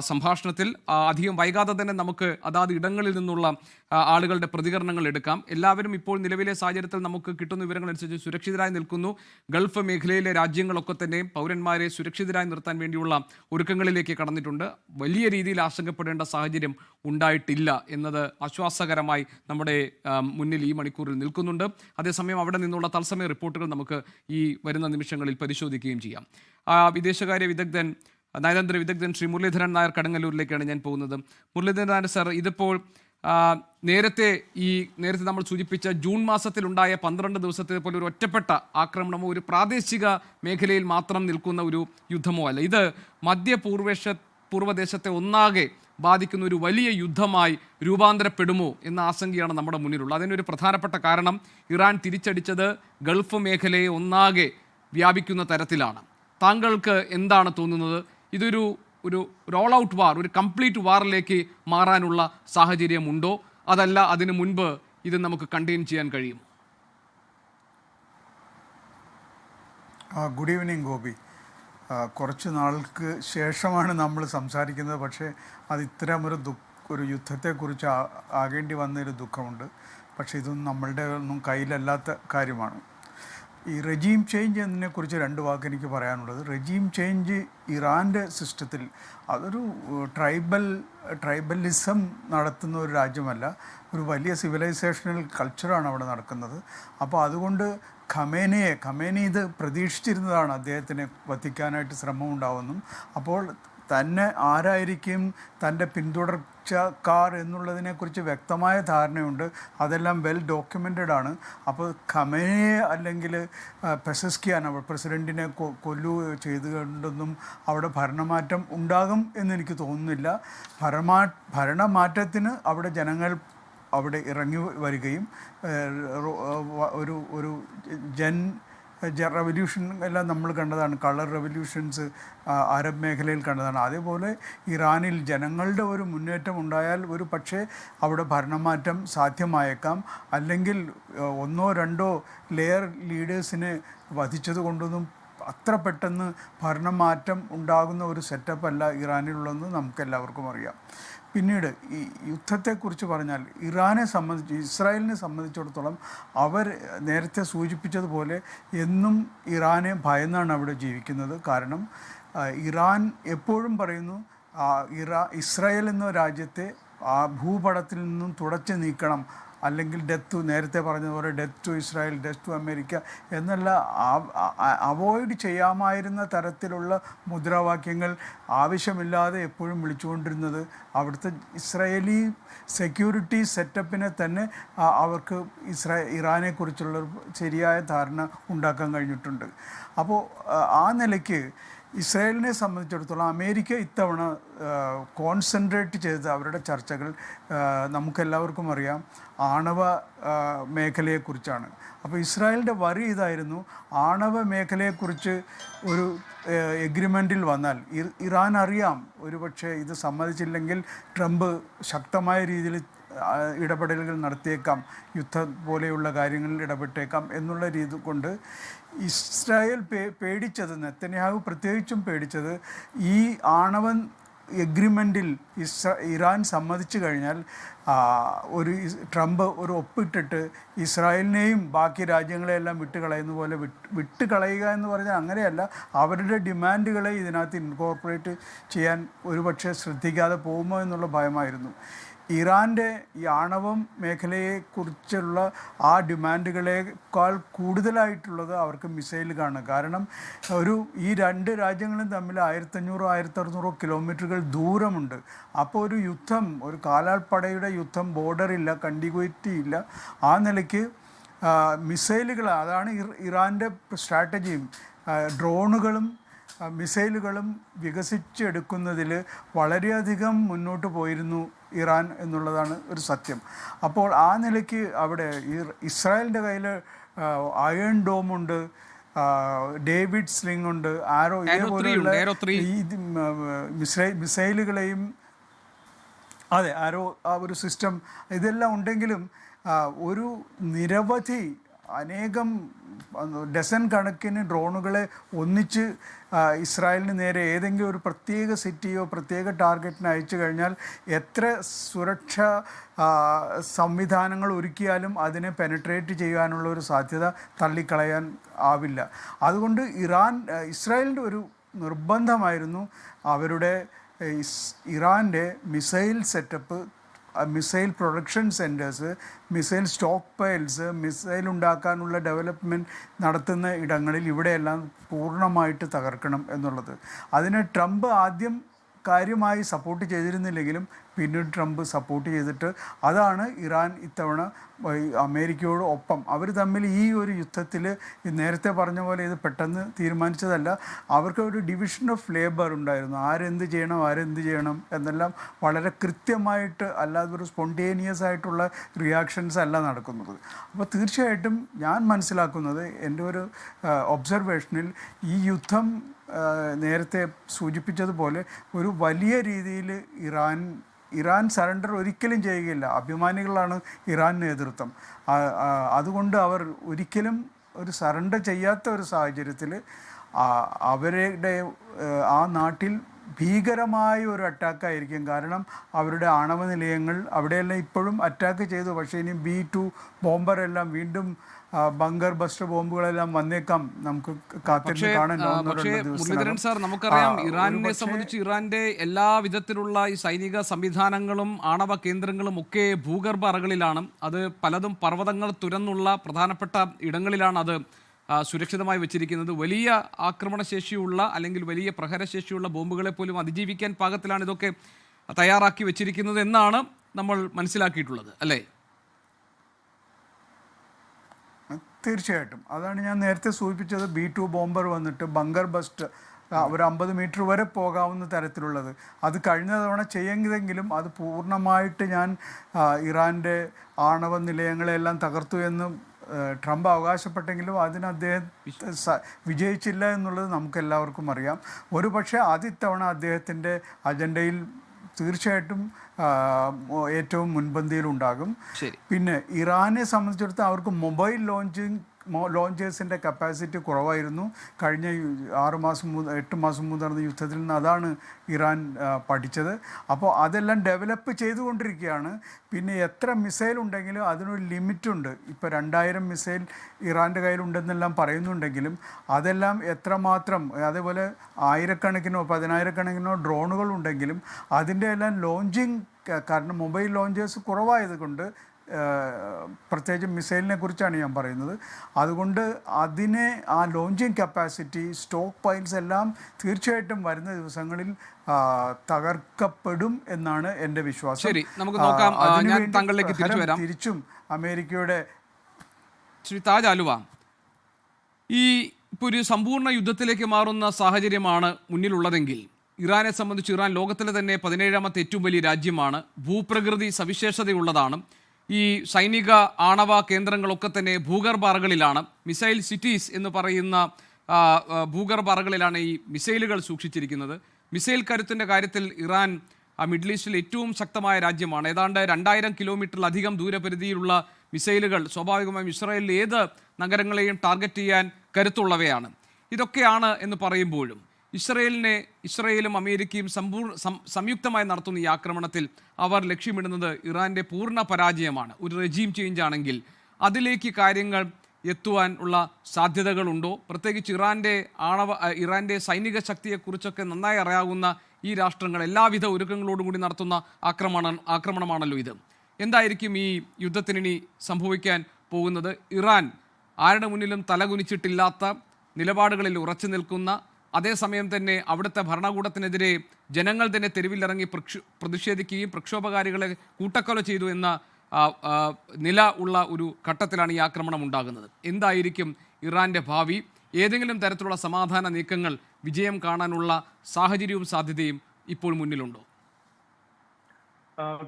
സംഭാഷണത്തിൽ. അധികം വൈകാതെ തന്നെ നമുക്ക് അതാത് ഇടങ്ങളിൽ നിന്നുള്ള ആളുകളുടെ പ്രതികരണങ്ങൾ എടുക്കാം. എല്ലാവരും ഇപ്പോൾ നിലവിലെ സാഹചര്യത്തിൽ നമുക്ക് കിട്ടുന്ന വിവരങ്ങളനുസരിച്ച് സുരക്ഷിതരായി നിൽക്കുന്നു. ഗൾഫ് മേഖലയിലെ രാജ്യങ്ങളൊക്കെ തന്നെ പൗരന്മാരെ സുരക്ഷിതരായി നിർത്താൻ വേണ്ടിയുള്ള ഒരുക്കങ്ങളിലേക്ക് കടന്നിട്ടുണ്ട്. വലിയ രീതിയിൽ ആശങ്കപ്പെടേണ്ട സാഹചര്യം ഉണ്ടായിട്ടില്ല എന്നത് ആശ്വാസകരമായി നമ്മുടെ മുന്നിൽ ഈ മണിക്കൂറിൽ നിൽക്കുന്നുണ്ട്. അതേസമയം അവിടെ നിന്നുള്ള തത്സമയ റിപ്പോർട്ടുകൾ നമുക്ക് ഈ വരുന്ന നിമിഷങ്ങളിൽ പരിശോധിക്കുകയും ചെയ്യാം. വിദേശകാര്യ വിദഗ്ധൻ, നയതന്ത്ര വിദഗ്ധൻ ശ്രീ മുരളീധരൻ നായർ കടുങ്ങല്ലൂരിലേക്കാണ് ഞാൻ പോകുന്നത്. മുരളീധരൻ നായർ സർ, ഇതിപ്പോൾ നേരത്തെ നമ്മൾ സൂചിപ്പിച്ച ജൂൺ മാസത്തിലുണ്ടായ 12 ദിവസത്തെ പോലെ ഒരു ഒറ്റപ്പെട്ട ആക്രമണമോ ഒരു പ്രാദേശിക മേഖലയിൽ മാത്രം നിൽക്കുന്ന ഒരു യുദ്ധമോ അല്ല. ഇത് പൂർവ്വദേശത്തെ ഒന്നാകെ ബാധിക്കുന്ന ഒരു വലിയ യുദ്ധമായി രൂപാന്തരപ്പെടുമോ എന്ന ആശങ്കയാണ് നമ്മുടെ മുന്നിലുള്ളത്. അതിനൊരു പ്രധാനപ്പെട്ട കാരണം, ഇറാൻ തിരിച്ചടിച്ചത് ഗൾഫ് മേഖലയെ ഒന്നാകെ വ്യാപിക്കുന്ന തരത്തിലാണ്. താങ്കൾക്ക് എന്താണ് തോന്നുന്നത്? ഇതൊരു റോൾ ഔട്ട് വാർ, ഒരു കംപ്ലീറ്റ് വാറിലേക്ക് മാറാനുള്ള സാഹചര്യമുണ്ടോ? അതല്ല അതിനു മുൻപ് ഇത് നമുക്ക് കണ്ടെയ്ൻ ചെയ്യാൻ കഴിയും? Good evening Gopi. കുറച്ച് നാൾക്ക് ശേഷമാണ് നമ്മൾ സംസാരിക്കുന്നത്. പക്ഷേ അത് ഇത്തരമൊരു യുദ്ധത്തെക്കുറിച്ച് ആകേണ്ടി വന്നൊരു ദുഃഖമുണ്ട്. പക്ഷേ ഇതൊന്നും നമ്മളുടെ ഒന്നും കയ്യിലല്ലാത്ത കാര്യമാണ്. ഈ റെജീം ചേഞ്ച് എന്നതിനെക്കുറിച്ച് 2 വാക്ക് എനിക്ക് പറയാനുള്ളത്. റെജീം ചേഞ്ച് ഇറാൻ്റെ സിസ്റ്റത്തിൽ അതൊരു ട്രൈബലിസം നടത്തുന്ന ഒരു രാജ്യമല്ല, ഒരു വലിയ സിവിലൈസേഷണൽ കൾച്ചറാണ് അവിടെ നടക്കുന്നത്. അപ്പോൾ അതുകൊണ്ട് ഖമേനി ഇത് പ്രതീക്ഷിച്ചിരുന്നതാണ്, അദ്ദേഹത്തിനെ വധിക്കാനായിട്ട് ശ്രമം ഉണ്ടാവുമെന്നും. അപ്പോൾ തന്നെ ആരായിരിക്കും തൻ്റെ പിന്തുടർച്ചക്കാർ എന്നുള്ളതിനെക്കുറിച്ച് വ്യക്തമായ ധാരണയുണ്ട്. അതെല്ലാം വെൽ ഡോക്യുമെൻറ്റഡ് ആണ്. അപ്പോൾ ഖമേനിയെ അല്ലെങ്കിൽ പെസസ്കിയാൻ അവർ പ്രസിഡൻറ്റിനെ ചെയ്തുകൊണ്ടൊന്നും അവിടെ ഭരണമാറ്റം ഉണ്ടാകും എന്നെനിക്ക് തോന്നുന്നില്ല. ഭരണമാറ്റത്തിന് അവിടെ ജനങ്ങൾ അവിടെ ഇറങ്ങി വരികയും ഒരു റവല്യൂഷൻ എല്ലാം നമ്മൾ കണ്ടതാണ്. കളർ റവല്യൂഷൻസ് അറബ് മേഖലയിൽ കണ്ടതാണ്. അതേപോലെ ഇറാനിൽ ജനങ്ങളുടെ ഒരു മുന്നേറ്റം ഉണ്ടായാൽ ഒരു പക്ഷേ അവിടെ ഭരണമാറ്റം സാധ്യമായേക്കാം. അല്ലെങ്കിൽ 1 or 2 ലെയർ ലീഡേഴ്സിനെ വധിച്ചത് കൊണ്ടൊന്നും അത്ര പെട്ടെന്ന് ഭരണമാറ്റം ഉണ്ടാകുന്ന ഒരു സെറ്റപ്പ് അല്ല ഇറാനിലുള്ളതെന്ന് നമുക്കെല്ലാവർക്കും അറിയാം. പിന്നീട് ഈ യുദ്ധത്തെക്കുറിച്ച് പറഞ്ഞാൽ ഇസ്രായേലിനെ സംബന്ധിച്ചിടത്തോളം അവർ നേരത്തെ സൂചിപ്പിച്ചതുപോലെ എന്നും ഇറാനെ ഭയന്നാണ് അവിടെ ജീവിക്കുന്നത്. കാരണം ഇറാൻ എപ്പോഴും പറയുന്നു ഇസ്രായേൽ എന്ന രാജ്യത്തെ ആ ഭൂപടത്തിൽ നിന്നും തുടച്ചു നീക്കണം, അല്ലെങ്കിൽ നേരത്തെ പറഞ്ഞതുപോലെ death to Israel, death to America എന്നല്ല, അവോയ്ഡ് ചെയ്യാമായിരുന്ന തരത്തിലുള്ള മുദ്രാവാക്യങ്ങൾ ആവശ്യമില്ലാതെ എപ്പോഴും വിളിച്ചുകൊണ്ടിരുന്നത് അവിടുത്തെ ഇസ്രായേലി സെക്യൂരിറ്റി സെറ്റപ്പിനെ തന്നെ അവർക്ക് ഇറാനെക്കുറിച്ചുള്ള ശരിയായ ധാരണ ഉണ്ടാക്കാൻ കഴിഞ്ഞിട്ടുണ്ട്. അപ്പോൾ ആ നിലയ്ക്ക് ഇസ്രായേലിനെ സംബന്ധിച്ചിടത്തോളം അമേരിക്ക ഇത്തവണ കോൺസെൻട്രേറ്റ് ചെയ്ത് അവരുടെ ചർച്ചകൾ നമുക്കെല്ലാവർക്കും അറിയാം ആണവ മേഖലയെക്കുറിച്ചാണ്. അപ്പോൾ ഇസ്രായേലിൻ്റെ വരി ഇതായിരുന്നു, ആണവ മേഖലയെക്കുറിച്ച് ഒരു എഗ്രിമെൻറ്റിൽ വന്നാൽ ഇറാൻ അറിയാം ഒരുപക്ഷെ ഇത് സമ്മതിച്ചില്ലെങ്കിൽ ട്രംപ് ശക്തമായ രീതിയിൽ ഇടപെടലുകൾ നടത്തിയേക്കാം, യുദ്ധം പോലെയുള്ള കാര്യങ്ങളിൽ ഇടപെട്ടേക്കാം എന്നുള്ള രീതി കൊണ്ട് ഇസ്രായേൽ പേടിച്ചത്, നെതന്യാഹു പ്രത്യേകിച്ചും പേടിച്ചത് ഈ ആണവ എഗ്രിമെൻറ്റിൽ ഇറാൻ സമ്മതിച്ചു കഴിഞ്ഞാൽ ട്രംപ് ഒരു ഒപ്പിട്ടിട്ട് ഇസ്രായേലിനെയും ബാക്കി രാജ്യങ്ങളെയെല്ലാം വിട്ടുകളയുന്ന പോലെ വിട്ടുകളയുക എന്ന് പറഞ്ഞാൽ അങ്ങനെയല്ല, അവരുടെ ഡിമാൻഡുകളെ ഇതിനകത്ത് ഇൻകോർപ്പറേറ്റ് ചെയ്യാൻ ഒരുപക്ഷെ ശ്രദ്ധിക്കാതെ പോകുമോ എന്നുള്ള ഭയമായിരുന്നു. ഇറാൻ്റെ ഈ ആണവം മേഖലയെക്കുറിച്ചുള്ള ആ ഡിമാൻഡുകളേക്കാൾ കൂടുതലായിട്ടുള്ളത് അവർക്ക് മിസൈലുകളാണ്. കാരണം ഈ 2 രാജ്യങ്ങളും തമ്മിൽ 1500-1600 കിലോമീറ്ററുകൾ ദൂരമുണ്ട്. അപ്പോൾ ഒരു യുദ്ധം, ഒരു കാലാൾപ്പടയുടെ യുദ്ധം, ബോർഡറില്ല, കണ്ടിഗ്യൂറ്റി ഇല്ല. ആ നിലയ്ക്ക് മിസൈലുകൾ, അതാണ് ഇറാൻ്റെ സ്ട്രാറ്റജിയും. ഡ്രോണുകളും മിസൈലുകളും വികസിച്ചെടുക്കുന്നതിൽ വളരെയധികം മുന്നോട്ട് പോയിരുന്നു ഇറാൻ എന്നുള്ളതാണ് ഒരു സത്യം. അപ്പോൾ ആ നിലയ്ക്ക് അവിടെ ഇസ്രായേലിൻ്റെ കയ്യിൽ അയൺ ഡോമുണ്ട്, ഡേവിഡ് സ്ലിംഗ് ഉണ്ട്, ആരോ, ഇതേപോലെയുള്ള ഈ മിസൈലുകളെയും അതെ ആരോ ആ ഒരു സിസ്റ്റം ഇതെല്ലാം ഉണ്ടെങ്കിലും ഒരു നിരവധി അനേകം ഡസൻ കണക്കിന് ഡ്രോണുകളെ ഒന്നിച്ച് ഇസ്രായേലിന് നേരെ ഏതെങ്കിലും ഒരു പ്രത്യേക സിറ്റിയോ പ്രത്യേക ടാർഗറ്റിന് അയച്ചു കഴിഞ്ഞാൽ എത്ര സുരക്ഷാ സംവിധാനങ്ങൾ ഒരുക്കിയാലും അതിനെ പെനട്രേറ്റ് ചെയ്യാനുള്ള ഒരു സാധ്യത തള്ളിക്കളയാൻ ആവില്ല. അതുകൊണ്ട് ഇസ്രായേലിൻ്റെ ഒരു നിർബന്ധമായിരുന്നു അവരുടെ ഇറാൻ്റെ missile setup, missile production centres, missile stock piles, missile ഉണ്ടാക്കാനുള്ള ഡെവലപ്മെൻറ്റ് നടത്തുന്ന ഇടങ്ങളിൽ ഇവിടെയെല്ലാം പൂർണ്ണമായിട്ട് തകർക്കണം എന്നുള്ളത്. അതിനെ ട്രംപ് ആദ്യം കാര്യമായി സപ്പോർട്ട് ചെയ്തിരുന്നില്ലെങ്കിലും പിന്നീട് ട്രംപ് സപ്പോർട്ട് ചെയ്തിട്ട് അതാണ് ഇറാൻ ഇത്തവണ അമേരിക്കയോട് ഒപ്പം. അവർ തമ്മിൽ ഈ ഒരു യുദ്ധത്തിൽ നേരത്തെ പറഞ്ഞ പോലെ ഇത് പെട്ടെന്ന് തീരുമാനിച്ചതല്ല. അവർക്ക് ഒരു ഡിവിഷൻ ഓഫ് ലേബർ ഉണ്ടായിരുന്നു, ആരെന്ത് ചെയ്യണം എന്നെല്ലാം വളരെ കൃത്യമായിട്ട്, അല്ലാതെ ഒരു സ്പോണ്ടേനിയസ് ആയിട്ടുള്ള റിയാക്ഷൻസ് അല്ല നടക്കുന്നത്. അപ്പോൾ തീർച്ചയായിട്ടും ഞാൻ മനസ്സിലാക്കുന്നത്, എൻ്റെ ഒരു ഒബ്സർവേഷനിൽ ഈ യുദ്ധം നേരത്തെ സൂചിപ്പിച്ചതുപോലെ ഒരു വലിയ രീതിയിൽ ഇറാൻ സറണ്ടർ ഒരിക്കലും ചെയ്യുകയില്ല. അഭിമാനികളാണ് ഇറാൻ നേതൃത്വം. അതുകൊണ്ട് അവർ ഒരിക്കലും ഒരു സറണ്ടർ ചെയ്യാത്ത ഒരു സാഹചര്യത്തിൽ അവരുടെ ആ നാട്ടിൽ ഭീകരമായ ഒരു അറ്റാക്കായിരിക്കും. കാരണം അവരുടെ ആണവ നിലയങ്ങൾ അവിടെയെല്ലാം ഇപ്പോഴും അറ്റാക്ക് ചെയ്തു. പക്ഷേ ഇനി B-2 ബോംബറെല്ലാം വീണ്ടും ബങ്കർ ബസ്റ്റർ ബോംബുകളെല്ലാം വന്നേക്കാം. നമുക്ക് കാത്തിരുന്ന് കാണാൻ. പക്ഷേ മുരളീധരൻ സാർ, നമുക്കറിയാം ഇറാനെ സംബന്ധിച്ച് ഇറാന്റെ എല്ലാ വിധത്തിലുള്ള ഈ സൈനിക സംവിധാനങ്ങളും ആണവ കേന്ദ്രങ്ങളും ഒക്കെ ഭൂഗർഭ അറകളിലാണ്. അത് പലതും പർവ്വതങ്ങൾ തുരന്നുള്ള പ്രധാനപ്പെട്ട ഇടങ്ങളിലാണ് അത് സുരക്ഷിതമായി വെച്ചിരിക്കുന്നത്. വലിയ ആക്രമണശേഷിയുള്ള അല്ലെങ്കിൽ വലിയ പ്രഹരശേഷിയുള്ള ബോംബുകളെ പോലും അതിജീവിക്കാൻ പാകത്തിലാണ് ഇതൊക്കെ തയ്യാറാക്കി വെച്ചിരിക്കുന്നത് എന്നാണ് നമ്മൾ മനസ്സിലാക്കിയിട്ടുള്ളത്, അല്ലേ? തീർച്ചയായിട്ടും അതാണ് ഞാൻ നേരത്തെ സൂചിപ്പിച്ചത്. B-2 ബോംബർ വന്നിട്ട് ബങ്കർ ബസ്റ്റ് ഒരു 50 മീറ്റർ വരെ പോകാവുന്ന തരത്തിലുള്ളത്. അത് കഴിഞ്ഞ തവണ ചെയ്യെങ്കിലും അത് പൂർണ്ണമായിട്ട് ഞാൻ ഇറാൻ്റെ ആണവ നിലയങ്ങളെല്ലാം തകർത്തു എന്ന് ട്രംപ് അവകാശപ്പെട്ടെങ്കിലും അതിന് അദ്ദേഹം വിജയിച്ചില്ല എന്നുള്ളത് നമുക്കെല്ലാവർക്കും അറിയാം. ഒരു പക്ഷേ അത് ഇത്തവണ അദ്ദേഹത്തിൻ്റെ അജണ്ടയിൽ തീർച്ചയായിട്ടും ഏറ്റവും മുൻപന്തിയിലുണ്ടാകും. പിന്നെ ഇറാനെ സംബന്ധിച്ചിടത്തോളം അവർക്ക് മൊബൈൽ ലോഞ്ചേഴ്സിൻ്റെ കപ്പാസിറ്റി കുറവായിരുന്നു. കഴിഞ്ഞ 8 മാസം മുതൽ നടന്ന യുദ്ധത്തിൽ നിന്ന് അതാണ് ഇറാൻ പഠിച്ചത്. അപ്പോൾ അതെല്ലാം ഡെവലപ്പ് ചെയ്തുകൊണ്ടിരിക്കുകയാണ്. പിന്നെ എത്ര മിസൈൽ ഉണ്ടെങ്കിലും അതിനൊരു ലിമിറ്റുണ്ട്. ഇപ്പോൾ 2000 മിസൈൽ ഇറാൻ്റെ കയ്യിലുണ്ടെന്നെല്ലാം പറയുന്നുണ്ടെങ്കിലും അതെല്ലാം എത്രമാത്രം, അതേപോലെ ആയിരക്കണക്കിനോ 10,000-കണക്കിനോ ഡ്രോണുകൾ ഉണ്ടെങ്കിലും അതിൻ്റെ എല്ലാം ലോഞ്ചിങ്, കാരണം മൊബൈൽ ലോഞ്ചേഴ്സ് കുറവായത് കൊണ്ട്, പ്രത്യേകിച്ച് മിസൈലിനെ കുറിച്ചാണ് ഞാൻ പറയുന്നത്, അതുകൊണ്ട് അതിനെ ആ ലോഞ്ചിങ് കപ്പാസിറ്റി, സ്റ്റോക്ക് പൈൽസ് എല്ലാം തീർച്ചയായിട്ടും വരുന്ന ദിവസങ്ങളിൽ തകർക്കപ്പെടും എന്നാണ് എൻ്റെ വിശ്വാസം. ശരി, നമുക്ക് നോക്കാം. ഞാൻ താങ്കളിലേക്ക് തിരിച്ചു വരാം. തിരിച്ചും അമേരിക്കയുടെ ശ്രീ താജ് ആലുവ, ഇപ്പോൾ ഒരു സമ്പൂർണ്ണ യുദ്ധത്തിലേക്ക് മാറുന്ന സാഹചര്യമാണ് മുന്നിലുള്ളതെങ്കിൽ ഇറാനെ സംബന്ധിച്ച് ഇറാൻ ലോകത്തിലെ തന്നെ 17ാമത്തെ ഏറ്റവും വലിയ രാജ്യമാണ്. ഭൂപ്രകൃതി സവിശേഷതയുള്ളതാണ്. ഈ സൈനിക ആണവ കേന്ദ്രങ്ങളൊക്കെ തന്നെ ഭൂഗർഭ അറകളിലാണ്. മിസൈൽ സിറ്റീസ് എന്ന് പറയുന്ന ഭൂഗർഭ അറകളിലാണ് ഈ മിസൈലുകൾ സൂക്ഷിച്ചിരിക്കുന്നത്. മിസൈൽ കരുത്തിൻ്റെ കാര്യത്തിൽ ഇറാൻ മിഡിൽ ഈസ്റ്റിൽ ഏറ്റവും ശക്തമായ രാജ്യമാണ്. ഏതാണ്ട് 2000 കിലോമീറ്ററിലധികം ദൂരപരിധിയിലുള്ള മിസൈലുകൾ സ്വാഭാവികമായും ഇസ്രായേലിൽ ഏത് നഗരങ്ങളെയും ടാർഗറ്റ് ചെയ്യാൻ കരുത്തുള്ളവയാണ്. ഇതൊക്കെയാണ് എന്ന് പറയുമ്പോഴും ഇസ്രായേലും അമേരിക്കയും സംയുക്തമായി നടത്തുന്ന ഈ ആക്രമണത്തിൽ അവർ ലക്ഷ്യമിടുന്നത് ഇറാൻ്റെ പൂർണ്ണ പരാജയമാണ്. ഒരു റെജീം ചേഞ്ച് ആണെങ്കിൽ അതിലേക്ക് കാര്യങ്ങൾ എത്തുവാൻ ഉള്ള സാധ്യതകളുണ്ടോ? പ്രത്യേകിച്ച് ഇറാൻ്റെ സൈനിക ശക്തിയെക്കുറിച്ചൊക്കെ നന്നായി അറിയാവുന്ന ഈ രാഷ്ട്രങ്ങൾ എല്ലാവിധ ഒരുക്കങ്ങളോടുകൂടി നടത്തുന്ന ആക്രമണമാണല്ലോ ഇത്. എന്തായിരിക്കും ഈ യുദ്ധത്തിനി സംഭവിക്കാൻ പോകുന്നത്? ഇറാൻ ആരുടെ മുന്നിലും തലകുനിച്ചിട്ടില്ലാത്ത നിലപാടുകളിൽ ഉറച്ചു നിൽക്കുന്ന, അതേസമയം തന്നെ അവിടുത്തെ ഭരണകൂടത്തിനെതിരെ ജനങ്ങൾ തന്നെ തെരുവിലിറങ്ങി പ്രതിഷേധിക്കുകയും പ്രക്ഷോഭകാരികളെ കൂട്ടക്കൊല ചെയ്തു എന്ന നില ഉള്ള ഒരു ഘട്ടത്തിലാണ് ഈ ആക്രമണം ഉണ്ടാകുന്നത്. എന്തായിരിക്കും ഇറാൻ്റെ ഭാവി? ഏതെങ്കിലും തരത്തിലുള്ള സമാധാന നീക്കങ്ങൾ വിജയം കാണാനുള്ള സാഹചര്യവും സാധ്യതയും ഇപ്പോൾ മുന്നിലുണ്ടോ?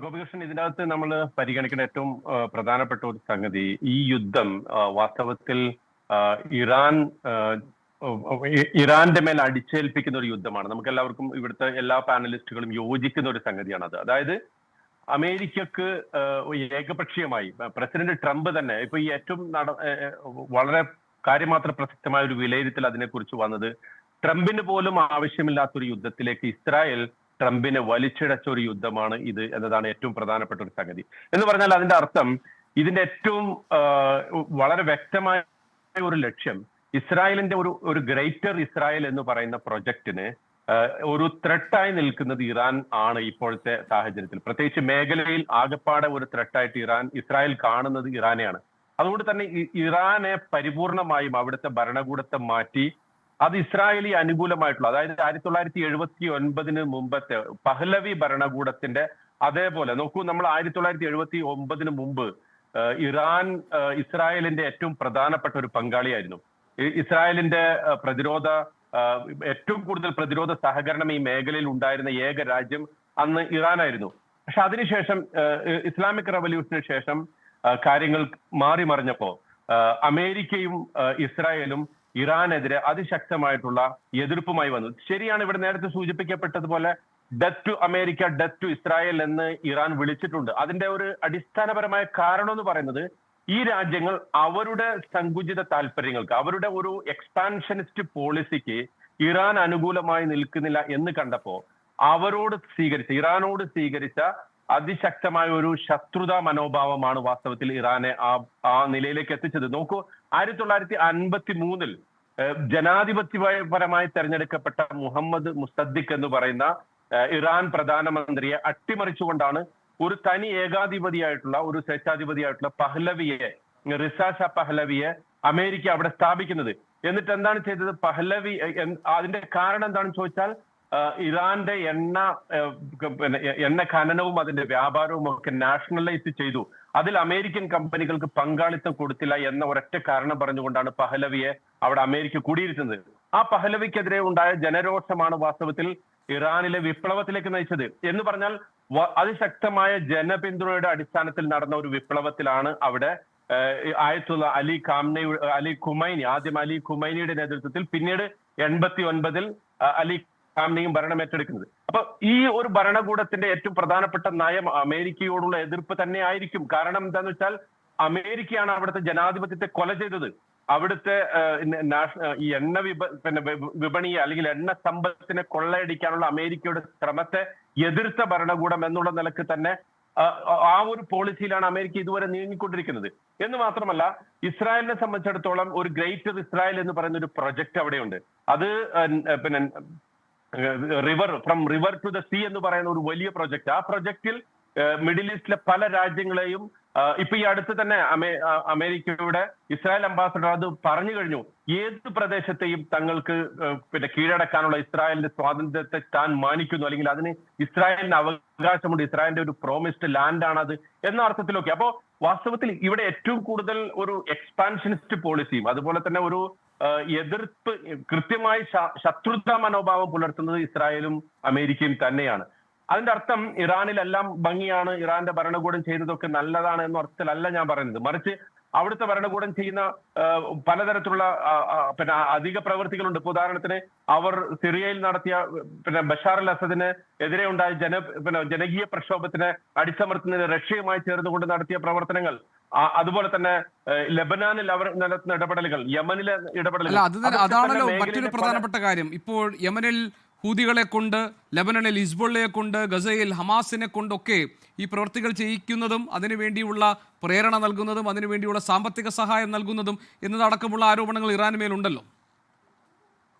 ഗോപികൃഷ്ണൻ, ഇതിനകത്ത് നമ്മൾ പരിഗണിക്കുന്ന ഏറ്റവും പ്രധാനപ്പെട്ട ഒരു സംഗതി, ഈ യുദ്ധം വാസ്തവത്തിൽ ഇറാന്റെ മേൽ അടിച്ചേൽപ്പിക്കുന്ന ഒരു യുദ്ധമാണ്. നമുക്ക് എല്ലാവർക്കും, ഇവിടുത്തെ എല്ലാ പാനലിസ്റ്റുകളും യോജിക്കുന്ന ഒരു സംഗതിയാണത്. അതായത് അമേരിക്കക്ക് ഏകപക്ഷീയമായി പ്രസിഡന്റ് ട്രംപ് തന്നെ ഇപ്പൊ ഈ ഏറ്റവും വളരെ കാര്യമാത്ര പ്രസക്തമായ ഒരു വിലയിരുത്തൽ അതിനെക്കുറിച്ച് വന്നത്, ട്രംപിന് പോലും ആവശ്യമില്ലാത്തൊരു യുദ്ധത്തിലേക്ക് ഇസ്രായേൽ ട്രംപിനെ വലിച്ചിഴച്ച ഒരു യുദ്ധമാണ് ഇത് എന്നതാണ് ഏറ്റവും പ്രധാനപ്പെട്ട ഒരു സംഗതി. എന്ന് പറഞ്ഞാൽ അതിന്റെ അർത്ഥം, ഇതിന്റെ ഏറ്റവും വളരെ വ്യക്തമായ ഒരു ലക്ഷ്യം, ഇസ്രായേലിന്റെ ഒരു ഗ്രേറ്റർ ഇസ്രായേൽ എന്ന് പറയുന്ന പ്രൊജക്ടിന് ഒരു ത്രെട്ടായി നിൽക്കുന്നത് ഇറാൻ ആണ് ഇപ്പോഴത്തെ സാഹചര്യത്തിൽ. പ്രത്യേകിച്ച് മേഖലയിൽ ആകെപ്പാടെ ഒരു ത്രെട്ടായിട്ട് ഇസ്രായേൽ കാണുന്നത് ഇറാനെയാണ്. അതുകൊണ്ട് തന്നെ ഇറാനെ പരിപൂർണമായും അവിടുത്തെ ഭരണകൂടത്തെ മാറ്റി അത് ഇസ്രായേലി അനുകൂലമായിട്ടുള്ള, അതായത് 1979 മുമ്പത്തെ പഹ്ലവി ഭരണകൂടത്തിന്റെ അതേപോലെ നോക്കൂ, നമ്മൾ 1979 മുമ്പ് ഇറാൻ ഇസ്രായേലിന്റെ ഏറ്റവും പ്രധാനപ്പെട്ട ഒരു പങ്കാളിയായിരുന്നു. ഇസ്രായേലിന്റെ ഏറ്റവും കൂടുതൽ പ്രതിരോധ സഹകരണം ഈ മേഖലയിൽ ഉണ്ടായിരുന്ന ഏക രാജ്യം അന്ന് ഇറാനായിരുന്നു. പക്ഷെ അതിനുശേഷം ഇസ്ലാമിക് റവല്യൂഷന് ശേഷം കാര്യങ്ങൾ മാറി മറിഞ്ഞപ്പോ അമേരിക്കയും ഇസ്രായേലും ഇറാനെതിരെ അതിശക്തമായിട്ടുള്ള എതിർപ്പുമായി വന്നു. ശരിയാണ്, ഇവിടെ നേരത്തെ സൂചിപ്പിക്കപ്പെട്ടതുപോലെ death to America, death to Israel എന്ന് ഇറാൻ വിളിച്ചിട്ടുണ്ട്. അതിന്റെ ഒരു അടിസ്ഥാനപരമായ കാരണം എന്ന് പറയുന്നത്, ഈ രാജ്യങ്ങൾ അവരുടെ സങ്കുചിത താല്പര്യങ്ങൾക്ക്, അവരുടെ ഒരു എക്സ്പാൻഷനിസ്റ്റ് പോളിസിക്ക് ഇറാൻ അനുകൂലമായി നിൽക്കുന്നില്ല എന്ന് കണ്ടപ്പോ ഇറാനോട് സ്വീകരിച്ച അതിശക്തമായ ഒരു ശത്രുതാ മനോഭാവമാണ് വാസ്തവത്തിൽ ഇറാനെ ആ നിലയിലേക്ക് എത്തിച്ചത്. നോക്കൂ, 1953 ജനാധിപത്യപരമായി തെരഞ്ഞെടുക്കപ്പെട്ട മുഹമ്മദ് മുസദ്ദിഖ് എന്ന് പറയുന്ന ഇറാൻ പ്രധാനമന്ത്രിയെ അട്ടിമറിച്ചുകൊണ്ടാണ് ഒരു തനി ഏകാധിപതിയായിട്ടുള്ള, ഒരു സ്വേച്ഛാധിപതിയായിട്ടുള്ള റിസ ഷാ പഹ്ലവിയെ അമേരിക്ക അവിടെ സ്ഥാപിക്കുന്നത്. എന്നിട്ട് എന്താണ് ചെയ്തത്? പഹ്ലവി അതിന്റെ കാരണം എന്താണെന്ന് ചോദിച്ചാൽ ഇറാന്റെ എണ്ണ ഖനനവും അതിന്റെ വ്യാപാരവും ഒക്കെ നാഷണലൈസ് ചെയ്തു. അതിൽ അമേരിക്കൻ കമ്പനികൾക്ക് പങ്കാളിത്തം കൊടുത്തില്ല എന്ന ഒരൊറ്റ കാരണം പറഞ്ഞുകൊണ്ടാണ് പഹ്ലവിയെ അവിടെ അമേരിക്ക കുടിയിരുത്തുന്നത്. ആ പഹ്ലവിക്കെതിരെ ഉണ്ടായ ജനരോഷമാണ് വാസ്തവത്തിൽ ഇറാനിലെ വിപ്ലവത്തിലേക്ക് നയിച്ചത്. എന്ന് പറഞ്ഞാൽ അതിശക്തമായ ജനപിന്തുണയുടെ അടിസ്ഥാനത്തിൽ നടന്ന ഒരു വിപ്ലവത്തിലാണ് അവിടെ ആയത്തുള്ള അലി ഖുമൈനി, ആദ്യം അലി ഖുമൈനിയുടെ നേതൃത്വത്തിൽ, പിന്നീട് 89-ൽ അലി ഖാംനെയും ഭരണം ഏറ്റെടുക്കുന്നത്. അപ്പൊ ഈ ഒരു ഭരണകൂടത്തിന്റെ ഏറ്റവും പ്രധാനപ്പെട്ട നയം അമേരിക്കയോടുള്ള എതിർപ്പ് തന്നെ ആയിരിക്കും. കാരണം എന്താന്ന് വെച്ചാൽ അമേരിക്കയാണ് അവിടുത്തെ ജനാധിപത്യത്തെ കൊല ചെയ്തത്. അവിടുത്തെ ഈ എണ്ണ വിപണിയെ അല്ലെങ്കിൽ എണ്ണ സമ്പത്തിനെ കൊള്ളയടിക്കാനുള്ള അമേരിക്കയുടെ ശ്രമത്തെ എതിർത്ത ഭരണകൂടം എന്നുള്ള നിലക്ക് തന്നെ ആ ഒരു പോളിസിയിലാണ് അമേരിക്ക ഇതുവരെ നീങ്ങിക്കൊണ്ടിരിക്കുന്നത്. എന്ന് മാത്രമല്ല, ഇസ്രായേലിനെ സംബന്ധിച്ചിടത്തോളം ഒരു ഗ്രേറ്റർ ഇസ്രായേൽ എന്ന് പറയുന്ന ഒരു പ്രൊജക്ട് അവിടെയുണ്ട്. അത് from river to the sea എന്ന് പറയുന്ന ഒരു വലിയ പ്രൊജക്ട്. ആ പ്രൊജക്റ്റിൽ മിഡിൽ ഈസ്റ്റിലെ പല രാജ്യങ്ങളെയും ഇപ്പൊ ഈ അടുത്ത് തന്നെ അമേരിക്കയുടെ ഇസ്രായേൽ അംബാസഡർ അത് പറഞ്ഞു കഴിഞ്ഞു. ഏത് പ്രദേശത്തെയും തങ്ങൾക്ക് കീഴടക്കാനുള്ള ഇസ്രായേലിന്റെ സ്വാതന്ത്ര്യത്തെ താൻ മാനിക്കുന്നു, അല്ലെങ്കിൽ അതിന് ഇസ്രായേലിന് അവകാശമുണ്ട്, ഇസ്രായേലിന്റെ ഒരു പ്രോമിസ്ഡ് ലാൻഡ് ആണ് അത് എന്ന അർത്ഥത്തിലൊക്കെ. അപ്പോ വാസ്തവത്തിൽ ഇവിടെ ഏറ്റവും കൂടുതൽ ഒരു എക്സ്പാൻഷനിസ്റ്റ് പോളിസിയും അതുപോലെ തന്നെ ഒരു എതിർപ്പ്, കൃത്യമായി ശത്രുതാ മനോഭാവം പുലർത്തുന്നത് ഇസ്രായേലും അമേരിക്കയും തന്നെയാണ്. അതിന്റെ അർത്ഥം ഇറാനിലെല്ലാം ഭംഗിയാണ്, ഇറാന്റെ ഭരണകൂടം ചെയ്തതൊക്കെ നല്ലതാണ് എന്ന അർത്ഥത്തിലല്ല ഞാൻ പറയുന്നത്. മറിച്ച് അവിടുത്തെ ഭരണകൂടം ചെയ്യുന്ന പലതരത്തിലുള്ള അധിക പ്രവൃത്തികളുണ്ട്. ഇപ്പൊ ഉദാഹരണത്തിന് അവർ സിറിയയിൽ നടത്തിയ ബഷാർ അൽ അസദിന് എതിരെ ഉണ്ടായ ജനകീയ പ്രക്ഷോഭത്തിനെ അടിച്ചമർത്തുന്നതിന് റഷ്യയുമായി ചേർന്നുകൊണ്ട് നടത്തിയ പ്രവർത്തനങ്ങൾ, അതുപോലെ തന്നെ ലെബനാനിൽ അവർ നടത്തുന്ന ഇടപെടലുകൾ, യമനിലെ ഇടപെടലുകൾ. അതാണല്ലോ മറ്റൊരു പ്രധാനപ്പെട്ട കാര്യം. ഇപ്പോൾ യമനിൽ ഹൂതികളെ കൊണ്ട്, ലെബനനിൽ ഹിസ്ബുള്ളയെ കൊണ്ട്, ഗസയിൽ ഹമാസിനെ കൊണ്ടൊക്കെ ഈ പ്രവൃത്തികൾ ചെയ്യിക്കുന്നതും അതിനുവേണ്ടിയുള്ള പ്രേരണ നൽകുന്നതും അതിനുവേണ്ടിയുള്ള സാമ്പത്തിക സഹായം നൽകുന്നതും എന്നതടക്കമുള്ള ആരോപണങ്ങൾ ഇറാന് മേലുണ്ടല്ലോ.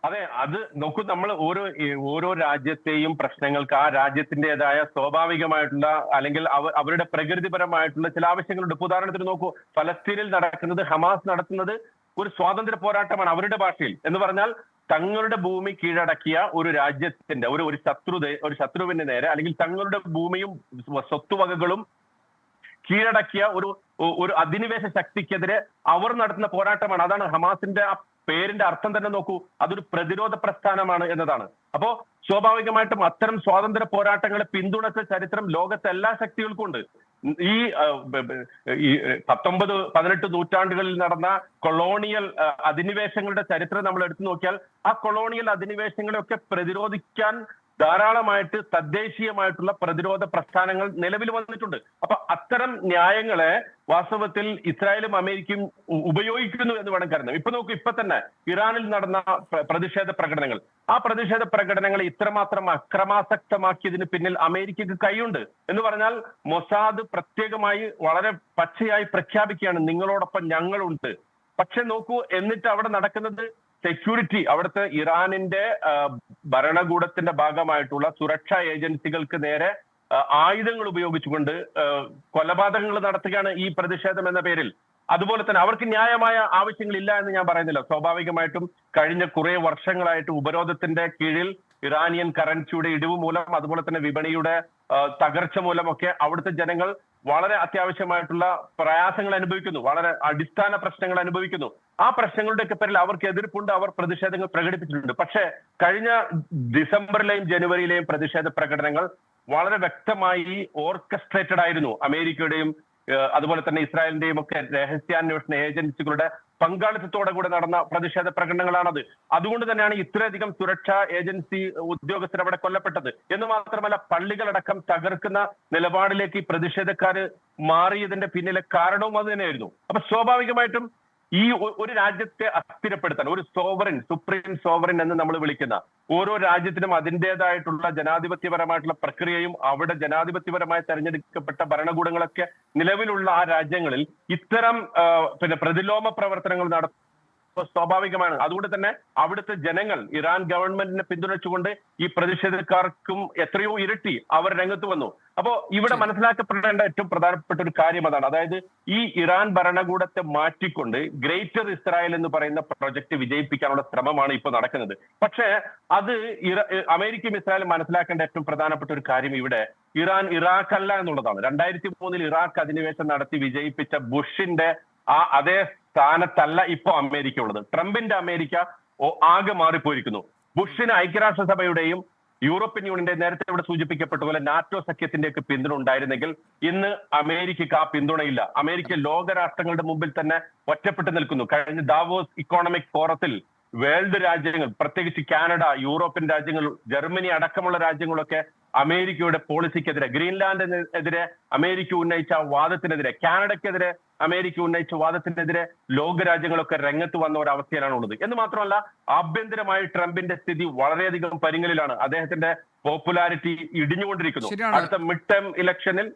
അതെ, അത് നോക്കൂ, നമ്മൾ ഓരോ രാജ്യത്തെയും പ്രശ്നങ്ങൾക്ക് ആ രാജ്യത്തിൻ്റെതായ സ്വാഭാവികമായിട്ടുള്ള അല്ലെങ്കിൽ അവരുടെ പ്രകൃതിപരമായിട്ടുള്ള ചില ആവശ്യങ്ങളുണ്ട്. ഇപ്പൊ ഉദാഹരണത്തിന് നോക്കൂ, ഫലസ്തീനിൽ നടക്കുന്നത്, ഹമാസ് നടത്തുന്നത് ഒരു സ്വാതന്ത്ര്യ പോരാട്ടമാണ് അവരുടെ ഭാഷയിൽ. എന്ന് പറഞ്ഞാൽ തങ്ങളുടെ ഭൂമി കീഴടക്കിയ ഒരു രാജ്യത്തിന്റെ ഒരു ശത്രുവിന്റെ നേരെ, അല്ലെങ്കിൽ തങ്ങളുടെ ഭൂമിയും സ്വത്തുവകകളും കീഴടക്കിയ ഒരു അധിനിവേശ ശക്തിക്കെതിരെ അവർ നടത്തുന്ന പോരാട്ടമാണ്. അതാണ് ഹമാസിന്റെ ആ പേരിന്റെ അർത്ഥം തന്നെ നോക്കൂ, അതൊരു പ്രതിരോധ പ്രസ്ഥാനമാണ് എന്നതാണ്. അപ്പോ സ്വാഭാവികമായിട്ടും അത്തരം സ്വാതന്ത്ര്യ പോരാട്ടങ്ങളെ പിന്തുണച്ച ചരിത്രം ലോകത്തെ എല്ലാ ശക്തികൾക്കും ഉണ്ട്. ഈ 19-18 നൂറ്റാണ്ടുകളിൽ നടന്ന കൊളോണിയൽ അധിനിവേശങ്ങളുടെ ചരിത്രം നമ്മൾ എടുത്തു നോക്കിയാൽ ആ കൊളോണിയൽ അധിനിവേശങ്ങളെയൊക്കെ പ്രതിരോധിക്കാൻ ധാരാളമായിട്ട് തദ്ദേശീയമായിട്ടുള്ള പ്രതിരോധ പ്രസ്ഥാനങ്ങൾ നിലവിൽ വന്നിട്ടുണ്ട്. അപ്പൊ അത്തരം ന്യായങ്ങളെ വാസ്തവത്തിൽ ഇസ്രായേലും അമേരിക്കയും ഉപയോഗിക്കുന്നു എന്ന് വേണം കരുതാം. ഇപ്പൊ നോക്കൂ, ഇപ്പൊ തന്നെ ഇറാനിൽ നടന്ന പ്രതിഷേധ പ്രകടനങ്ങൾ, ആ പ്രതിഷേധ പ്രകടനങ്ങളെ ഇത്രമാത്രം അക്രമാസക്തമാക്കിയതിന് പിന്നിൽ അമേരിക്കക്ക് കൈയുണ്ട്. എന്ന് പറഞ്ഞാൽ മൊസാദ് പ്രത്യേകമായി വളരെ പച്ചയായി പ്രഖ്യാപിക്കുകയാണ്, നിങ്ങളോടൊപ്പം ഞങ്ങളുണ്ട്. പക്ഷെ നോക്കൂ, എന്നിട്ട് അവിടെ നടക്കുന്നത് സെക്യൂരിറ്റി, അവിടുത്തെ ഇറാനിന്റെ ഭരണകൂടത്തിന്റെ ഭാഗമായിട്ടുള്ള സുരക്ഷാ ഏജൻസികൾക്ക് നേരെ ആയുധങ്ങൾ ഉപയോഗിച്ചുകൊണ്ട് കൊലപാതകങ്ങൾ നടത്തുകയാണ് ഈ പ്രതിഷേധം എന്ന പേരിൽ. അതുപോലെ തന്നെ അവർക്ക് ന്യായമായ ആവശ്യങ്ങളില്ല എന്ന് ഞാൻ പറയുന്നില്ല. സ്വാഭാവികമായിട്ടും കഴിഞ്ഞ കുറെ വർഷങ്ങളായിട്ട് ഉപരോധത്തിന്റെ കീഴിൽ ഇറാനിയൻ കറൻസിയുടെ ഇടിവ് മൂലം, അതുപോലെ തന്നെ വിപണിയുടെ തകർച്ച മൂലമൊക്കെ അവിടുത്തെ ജനങ്ങൾ വളരെ അത്യാവശ്യമായിട്ടുള്ള പ്രയാസങ്ങൾ അനുഭവിക്കുന്നു, വളരെ അടിസ്ഥാന പ്രശ്നങ്ങൾ അനുഭവിക്കുന്നു. ആ പ്രശ്നങ്ങളുടെയൊക്കെ പേരിൽ അവർക്ക് എതിർപ്പുണ്ട്, അവർ പ്രതിഷേധങ്ങൾ പ്രകടിപ്പിച്ചിട്ടുണ്ട്. പക്ഷേ കഴിഞ്ഞ ഡിസംബറിലെയും ജനുവരിയിലെയും പ്രതിഷേധ പ്രകടനങ്ങൾ വളരെ വ്യക്തമായി ഓർക്കസ്ട്രേറ്റഡ് ആയിരുന്നു. അമേരിക്കയുടെയും അതുപോലെ തന്നെ ഇസ്രായേലിന്റെയും ഒക്കെ രഹസ്യാന്വേഷണ ഏജൻസികളുടെ പങ്കാളിത്തത്തോടെ കൂടെ നടന്ന പ്രതിഷേധ പ്രകടനങ്ങളാണത്. അതുകൊണ്ട് തന്നെയാണ് ഇത്രയധികം സുരക്ഷാ ഏജൻസി ഉദ്യോഗസ്ഥർ അവിടെ കൊല്ലപ്പെട്ടത്. എന്ന് മാത്രമല്ല, പള്ളികളടക്കം തകർക്കുന്ന നിലപാടിലേക്ക് ഈ പ്രതിഷേധക്കാര് മാറിയതിന്റെ പിന്നിലെ കാരണവും അത് തന്നെയായിരുന്നു. അപ്പൊ സ്വാഭാവികമായിട്ടും ഈ ഒരു രാജ്യത്തെ അസ്ഥിരപ്പെടുത്താൻ, ഒരു സോവറിൻ, സുപ്രീം സോവറിൻ എന്ന് നമ്മൾ വിളിക്കുന്ന ഓരോ രാജ്യത്തിനും അതിൻ്റെതായിട്ടുള്ള ജനാധിപത്യപരമായിട്ടുള്ള പ്രക്രിയയും അവിടെ ജനാധിപത്യപരമായി തെരഞ്ഞെടുക്കപ്പെട്ട ഭരണകൂടങ്ങളൊക്കെ നിലവിലുള്ള ആ രാജ്യങ്ങളിൽ ഇത്തരം പ്രതിലോമ പ്രവർത്തനങ്ങൾ അപ്പൊ സ്വാഭാവികമാണ്. അതുകൊണ്ട് തന്നെ അവിടുത്തെ ജനങ്ങൾ ഇറാൻ ഗവൺമെന്റിനെ പിന്തുണച്ചുകൊണ്ട് ഈ പ്രതിഷേധക്കാർക്കും എത്രയോ ഇരട്ടി അവർ രംഗത്ത് വന്നു. അപ്പോ ഇവിടെ മനസ്സിലാക്കപ്പെടേണ്ട ഏറ്റവും പ്രധാനപ്പെട്ട ഒരു കാര്യം അതാണ്. അതായത് ഈ ഇറാൻ ഭരണകൂടത്തെ മാറ്റിക്കൊണ്ട് ഗ്രേറ്റർ ഇസ്രായേൽ എന്ന് പറയുന്ന പ്രൊജക്ട് വിജയിപ്പിക്കാനുള്ള ശ്രമമാണ് ഇപ്പോൾ നടക്കുന്നത്. പക്ഷേ അത് അമേരിക്കയും ഇസ്രായേലും മനസ്സിലാക്കേണ്ട ഏറ്റവും പ്രധാനപ്പെട്ട ഒരു കാര്യം ഇവിടെ ഇറാഖ് അല്ല എന്നുള്ളതാണ്. 2003 ഇറാഖ് അധിനിവേശം നടത്തി വിജയിപ്പിച്ച ബുഷിന്റെ അതേ സ്ഥാനത്തല്ല ഇപ്പൊ അമേരിക്ക ഉള്ളത്. ട്രംപിന്റെ അമേരിക്ക ആകെ മാറിപ്പോയിരിക്കുന്നു. ബുഷിന് ഐക്യരാഷ്ട്രസഭയുടെയും യൂറോപ്യൻ യൂണിയന്റെ നേരത്തെ ഇവിടെ സൂചിപ്പിക്കപ്പെട്ട പോലെ നാറ്റോ സഖ്യത്തിന്റെയൊക്കെ പിന്തുണ ഉണ്ടായിരുന്നെങ്കിൽ ഇന്ന് അമേരിക്കക്ക് ആ പിന്തുണയില്ല. അമേരിക്ക ലോകരാഷ്ട്രങ്ങളുടെ മുമ്പിൽ തന്നെ ഒറ്റപ്പെട്ടു നിൽക്കുന്നു. കഴിഞ്ഞ ദാവോസ് ഇക്കോണമിക് ഫോറത്തിൽ വേൾഡ് രാജ്യങ്ങൾ, പ്രത്യേകിച്ച് കാനഡ, യൂറോപ്യൻ രാജ്യങ്ങൾ, ജർമ്മനി അടക്കമുള്ള രാജ്യങ്ങളൊക്കെ അമേരിക്കയുടെ പോളിസിക്കെതിരെ, ഗ്രീൻലാൻഡിനെതിരെ അമേരിക്ക ഉന്നയിച്ച വാദത്തിനെതിരെ, കാനഡയ്ക്കെതിരെ അമേരിക്ക ഉന്നയിച്ച വാദത്തിനെതിരെ ലോകരാജ്യങ്ങളൊക്കെ രംഗത്ത് വന്ന ഒരു അവസ്ഥയിലാണ് ഉള്ളത്. എന്ന് മാത്രമല്ല, ആഭ്യന്തരമായി ട്രംപിന്റെ സ്ഥിതി വളരെയധികം പരിങ്ങലിലാണ്. അദ്ദേഹത്തിന്റെ പോപ്പുലാരിറ്റി ഇടിഞ്ഞുകൊണ്ടിരിക്കുന്നു. അടുത്ത മിഡ് ടേം ഇലക്ഷനിൽ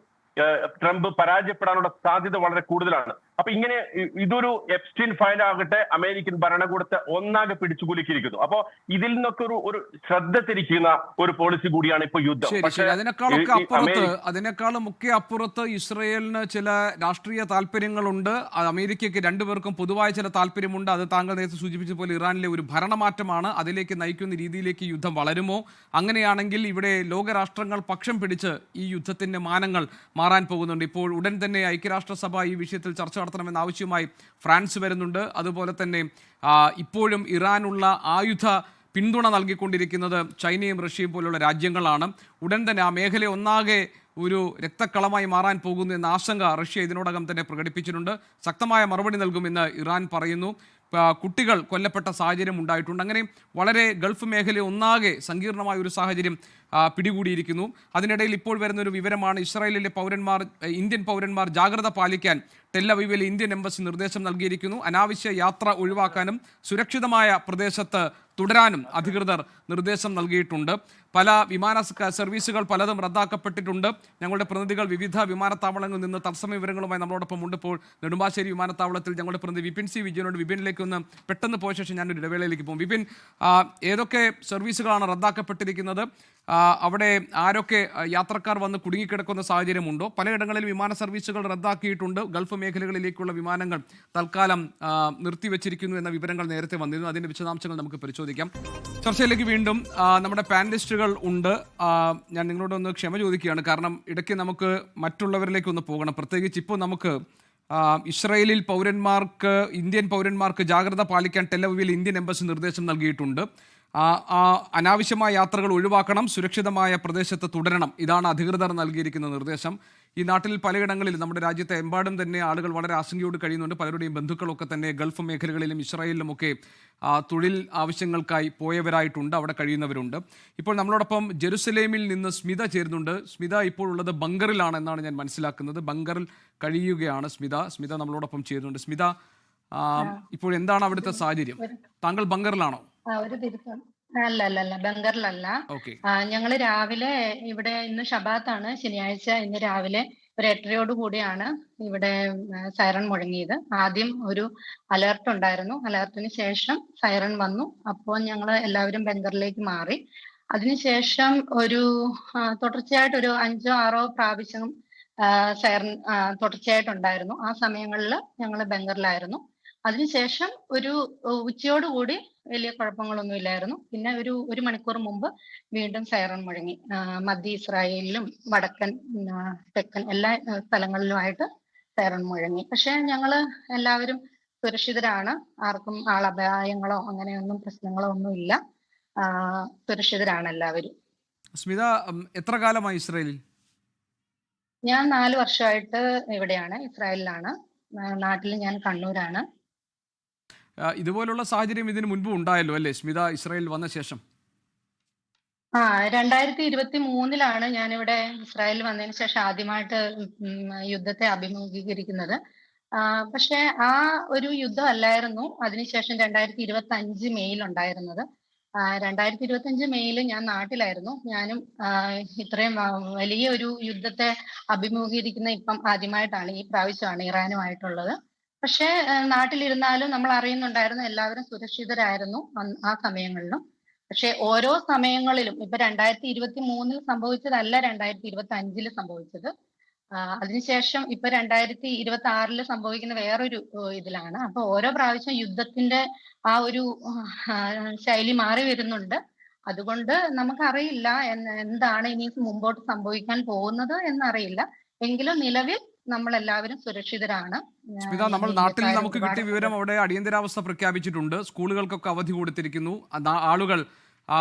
ട്രംപ് പരാജയപ്പെടാനുള്ള സാധ്യത വളരെ കൂടുതലാണ്. അപ്പൊ ഇങ്ങനെ ഇതൊരു എപ്സ്റ്റീൻ ഫയൽ ആകട്ടെ അമേരിക്കൻ ഭരണകൂടത്തെ ഒന്നാകെ പിടിച്ചുകുലുക്കിയിരിക്കുന്നു. അപ്പോ ഇതിൽ നിന്നൊക്കെ ഒരു ശ്രദ്ധ തിരിക്കുന്ന ഒരു പോളിസി കൂടിയാണ് ഇപ്പൊ യുദ്ധം. അതിനേക്കാളും ഒക്കെ അപ്പുറത്ത് ഇസ്രയേലിന് ചില രാഷ്ട്രീയ താല്പര്യങ്ങളുണ്ട്. അമേരിക്കയ്ക്ക് രണ്ടുപേർക്കും പൊതുവായ ചില താല്പര്യമുണ്ട്. അത് താങ്കൾ നേരത്തെ സൂചിപ്പിച്ച പോലെ ഇറാനിലെ ഒരു ഭരണമാറ്റമാണ്. അതിലേക്ക് നയിക്കുന്ന രീതിയിലേക്ക് യുദ്ധം വളരുമോ? അങ്ങനെയാണെങ്കിൽ ഇവിടെ ലോകരാഷ്ട്രങ്ങൾ പക്ഷം പിടിച്ച് ഈ യുദ്ധത്തിന്റെ മാനങ്ങൾ മാറാൻ പോകുന്നുണ്ട്. ഇപ്പോൾ ഉടൻ തന്നെ ഐക്യരാഷ്ട്രസഭ ഈ വിഷയത്തിൽ ചർച്ച നടത്തണമെന്ന ആവശ്യവുമായി ഫ്രാൻസ് വരുന്നുണ്ട്. അതുപോലെ തന്നെ ഇപ്പോഴും ഇറാനുള്ള ആയുധ പിന്തുണ നൽകിക്കൊണ്ടിരിക്കുന്നത് ചൈനയും റഷ്യയും പോലുള്ള രാജ്യങ്ങളാണ്. ഉടൻ തന്നെ ആ മേഖല ഒന്നാകെ ഒരു രക്തക്കളമായി മാറാൻ പോകുന്നു എന്ന ആശങ്ക റഷ്യ ഇതിനോടകം തന്നെ പ്രകടിപ്പിച്ചിട്ടുണ്ട്. ശക്തമായ മറുപടി നൽകുമെന്ന് ഇറാൻ പറയുന്നു. കുട്ടികൾ കൊല്ലപ്പെട്ട സാഹചര്യം ഉണ്ടായിട്ടുണ്ട്. അങ്ങനെ വളരെ ഗൾഫ് മേഖല ഒന്നാകെ സങ്കീർണമായ ഒരു സാഹചര്യം പിടികൂടിയിരിക്കുന്നു. അതിനിടയിൽ ഇപ്പോൾ വരുന്നൊരു വിവരമാണ്, ഇസ്രായേലിലെ ഇന്ത്യൻ പൗരന്മാർ ജാഗ്രത പാലിക്കാൻ ടെൽ-അവീവിലെ ഇന്ത്യൻ എംബസി നിർദ്ദേശം നൽകിയിരിക്കുന്നു. അനാവശ്യ യാത്ര ഒഴിവാക്കാനും സുരക്ഷിതമായ പ്രദേശത്ത് തുടരാനും അധികൃതർ നിർദ്ദേശം നൽകിയിട്ടുണ്ട്. പല വിമാന സർവീസുകൾ പലതും റദ്ദാക്കപ്പെട്ടിട്ടുണ്ട്. ഞങ്ങളുടെ പ്രതിനിധികൾ വിവിധ വിമാനത്താവളങ്ങളിൽ നിന്ന് തത്സമയ വിവരങ്ങളുമായി നമ്മളോടൊപ്പം ഉണ്ട്. ഇപ്പോൾ നെടുമ്പാശ്ശേരി വിമാനത്താവളത്തിൽ ഞങ്ങളുടെ പ്രതിനിധി വിപിൻ സി വിജയനോട്, വിപിനിലേക്ക് ഒന്ന് പെട്ടെന്ന് പോയ ശേഷം ഞാനൊരു ഇടവേളയിലേക്ക് പോകും. വിപിൻ, ഏതൊക്കെ സർവീസുകളാണ് റദ്ദാക്കപ്പെട്ടിരിക്കുന്നത്? അവിടെ ആരൊക്കെ യാത്രക്കാർ വന്ന് കുടുങ്ങിക്കിടക്കുന്ന സാഹചര്യമുണ്ടോ? പലയിടങ്ങളിൽ വിമാന സർവീസുകൾ റദ്ദാക്കിയിട്ടുണ്ട്. ഗൾഫ് മേഖലകളിലേക്കുള്ള വിമാനങ്ങൾ തൽക്കാലം നിർത്തിവെച്ചിരിക്കുന്നു എന്ന വിവരങ്ങൾ നേരത്തെ വന്നിരുന്നു. അതിന്റെ വിശദാംശങ്ങൾ നമുക്ക് പരിശോധിക്കാം. ചർച്ചയിലേക്ക് വീണ്ടും നമ്മുടെ പാനലിസ്റ്റുകൾ ഉണ്ട്. ഞാൻ നിങ്ങളോടൊന്ന് ക്ഷമ ചോദിക്കുകയാണ്, കാരണം ഇടയ്ക്ക് നമുക്ക് മറ്റുള്ളവരിലേക്ക് ഒന്ന് പോകണം. പ്രത്യേകിച്ച് ഇപ്പോൾ നമുക്ക് ഇസ്രായേലിൽ ഇന്ത്യൻ പൗരന്മാർക്ക് ജാഗ്രത പാലിക്കാൻ ടെൽ-അവീവിൽ ഇന്ത്യൻ എംബസി നിർദ്ദേശം നൽകിയിട്ടുണ്ട്. അനാവശ്യമായ യാത്രകൾ ഒഴിവാക്കണം, സുരക്ഷിതമായ പ്രദേശത്ത് തുടരണം. ഇതാണ് അധികൃതർ നൽകിയിരിക്കുന്ന നിർദ്ദേശം. ഈ നാട്ടിൽ പലയിടങ്ങളിൽ, നമ്മുടെ രാജ്യത്തെ എമ്പാടും തന്നെ ആളുകൾ വളരെ ആശങ്കയോട് കഴിയുന്നുണ്ട്. പലരുടെയും ബന്ധുക്കളൊക്കെ തന്നെ ഗൾഫ് മേഖലകളിലും ഇസ്രായേലിലുമൊക്കെ തൊഴിൽ ആവശ്യങ്ങൾക്കായി പോയവരായിട്ടുണ്ട്, അവിടെ കഴിയുന്നവരുണ്ട്. ഇപ്പോൾ നമ്മളോടൊപ്പം ജെറുസലേമിൽ നിന്ന് സ്മിത ചേരുന്നുണ്ട്. സ്മിത ഇപ്പോൾ ഉള്ളത് ബങ്കറിലാണ് എന്നാണ് ഞാൻ മനസ്സിലാക്കുന്നത്. ബങ്കറിൽ കഴിയുകയാണ് സ്മിത നമ്മളോടൊപ്പം ചേരുന്നുണ്ട്. സ്മിത, ഇപ്പോൾ എന്താണ് അവിടുത്തെ സാഹചര്യം? താങ്കൾ ബങ്കറിലാണോ? അല്ല, ബംഗറിലല്ല. ഞങ്ങള് രാവിലെ ഇവിടെ, ഇന്ന് ഷബാത്താണ്, ശനിയാഴ്ച. ഇന്ന് രാവിലെ ഒരു 8:30 കൂടിയാണ് ഇവിടെ സൈറൺ മുഴങ്ങിയത്. ആദ്യം ഒരു അലേർട്ട് ഉണ്ടായിരുന്നു. അലേർട്ടിന് ശേഷം സൈറൺ വന്നു. അപ്പോൾ ഞങ്ങൾ എല്ലാവരും ബംഗറിലേക്ക് മാറി. അതിനുശേഷം ഒരു തുടർച്ചയായിട്ട് ഒരു 5-6 പ്രാവശ്യം സൈറൺ തുടർച്ചയായിട്ടുണ്ടായിരുന്നു. ആ സമയങ്ങളിൽ ഞങ്ങൾ ബംഗറിലായിരുന്നു. അതിനുശേഷം ഒരു ഉച്ചയോടുകൂടി വലിയ കുഴപ്പങ്ങളൊന്നും ഇല്ലായിരുന്നു. പിന്നെ ഒരു മണിക്കൂർ മുമ്പ് വീണ്ടും സൈറൺ മുഴങ്ങി. മധ്യ ഇസ്രായേലിലും വടക്കൻ തെക്കൻ എല്ലാ സ്ഥലങ്ങളിലുമായിട്ട് സൈറൺ മുഴങ്ങി. പക്ഷെ ഞങ്ങള് എല്ലാവരും സുരക്ഷിതരാണ്. ആർക്കും ആളപായങ്ങളോ അങ്ങനെയൊന്നും പ്രശ്നങ്ങളോ ഒന്നും ഇല്ല. സുരക്ഷിതരാണ് എല്ലാവരും. സ്മിത, എത്ര കാലമായി ഇസ്രായേലിൽ? ഞാൻ 4 വർഷമായിട്ട് ഇവിടെയാണ്, ഇസ്രായേലിലാണ്. നാട്ടിൽ ഞാൻ കണ്ണൂരാണ്. ഇതുപോലുള്ള സാഹചര്യം ഇതിനു മുൻപ് ഉണ്ടായല്ലോ അല്ലേ സ്മിത, ഇസ്രായേൽ വന്ന ശേഷം? 2023 ഞാനിവിടെ ഇസ്രായേൽ വന്നതിന് ശേഷം ആദ്യമായിട്ട് യുദ്ധത്തെ അഭിമുഖീകരിക്കുന്നത്. പക്ഷെ ആ ഒരു യുദ്ധം അല്ലായിരുന്നു അതിനുശേഷം 2025 മെയ്യിൽ ഉണ്ടായിരുന്നത്. 2025 മെയ്യിൽ ഞാൻ നാട്ടിലായിരുന്നു. ഞാനും ഇത്രയും വലിയ ഒരു യുദ്ധത്തെ അഭിമുഖീകരിക്കുന്ന ഇപ്പം ആദ്യമായിട്ടാണ്, ഈ പ്രാവശ്യമാണ് ഇറാനുമായിട്ടുള്ളത്. പക്ഷേ നാട്ടിലിരുന്നാലും നമ്മൾ അറിയുന്നുണ്ടായിരുന്നു എല്ലാവരും സുരക്ഷിതരായിരുന്നു ആ സമയങ്ങളിലും. പക്ഷെ ഓരോ സമയങ്ങളിലും ഇപ്പൊ 2023 സംഭവിച്ചതല്ല 2025 സംഭവിച്ചത്. അതിനുശേഷം ഇപ്പൊ 2026 സംഭവിക്കുന്ന വേറൊരു ഇതിലാണ്. അപ്പൊ ഓരോ പ്രാവശ്യം യുദ്ധത്തിന്റെ ആ ഒരു ശൈലി മാറി വരുന്നുണ്ട്. അതുകൊണ്ട് നമുക്കറിയില്ല എന്താണ് ഇനി മുമ്പോട്ട് സംഭവിക്കാൻ പോകുന്നത് എന്നറിയില്ല. എങ്കിലും നിലവിൽ നമ്മൾ എല്ലാവരും സുരക്ഷിതരാണ്. സ്മിത, നമ്മൾ നാട്ടിൽ നമുക്ക് കിട്ടിയ വിവരം അവിടെ അടിയന്തരാവസ്ഥ പ്രഖ്യാപിച്ചിട്ടുണ്ട്, സ്കൂളുകൾക്കൊക്കെ അവധി കൊടുത്തിരിക്കുന്നു, ആളുകൾ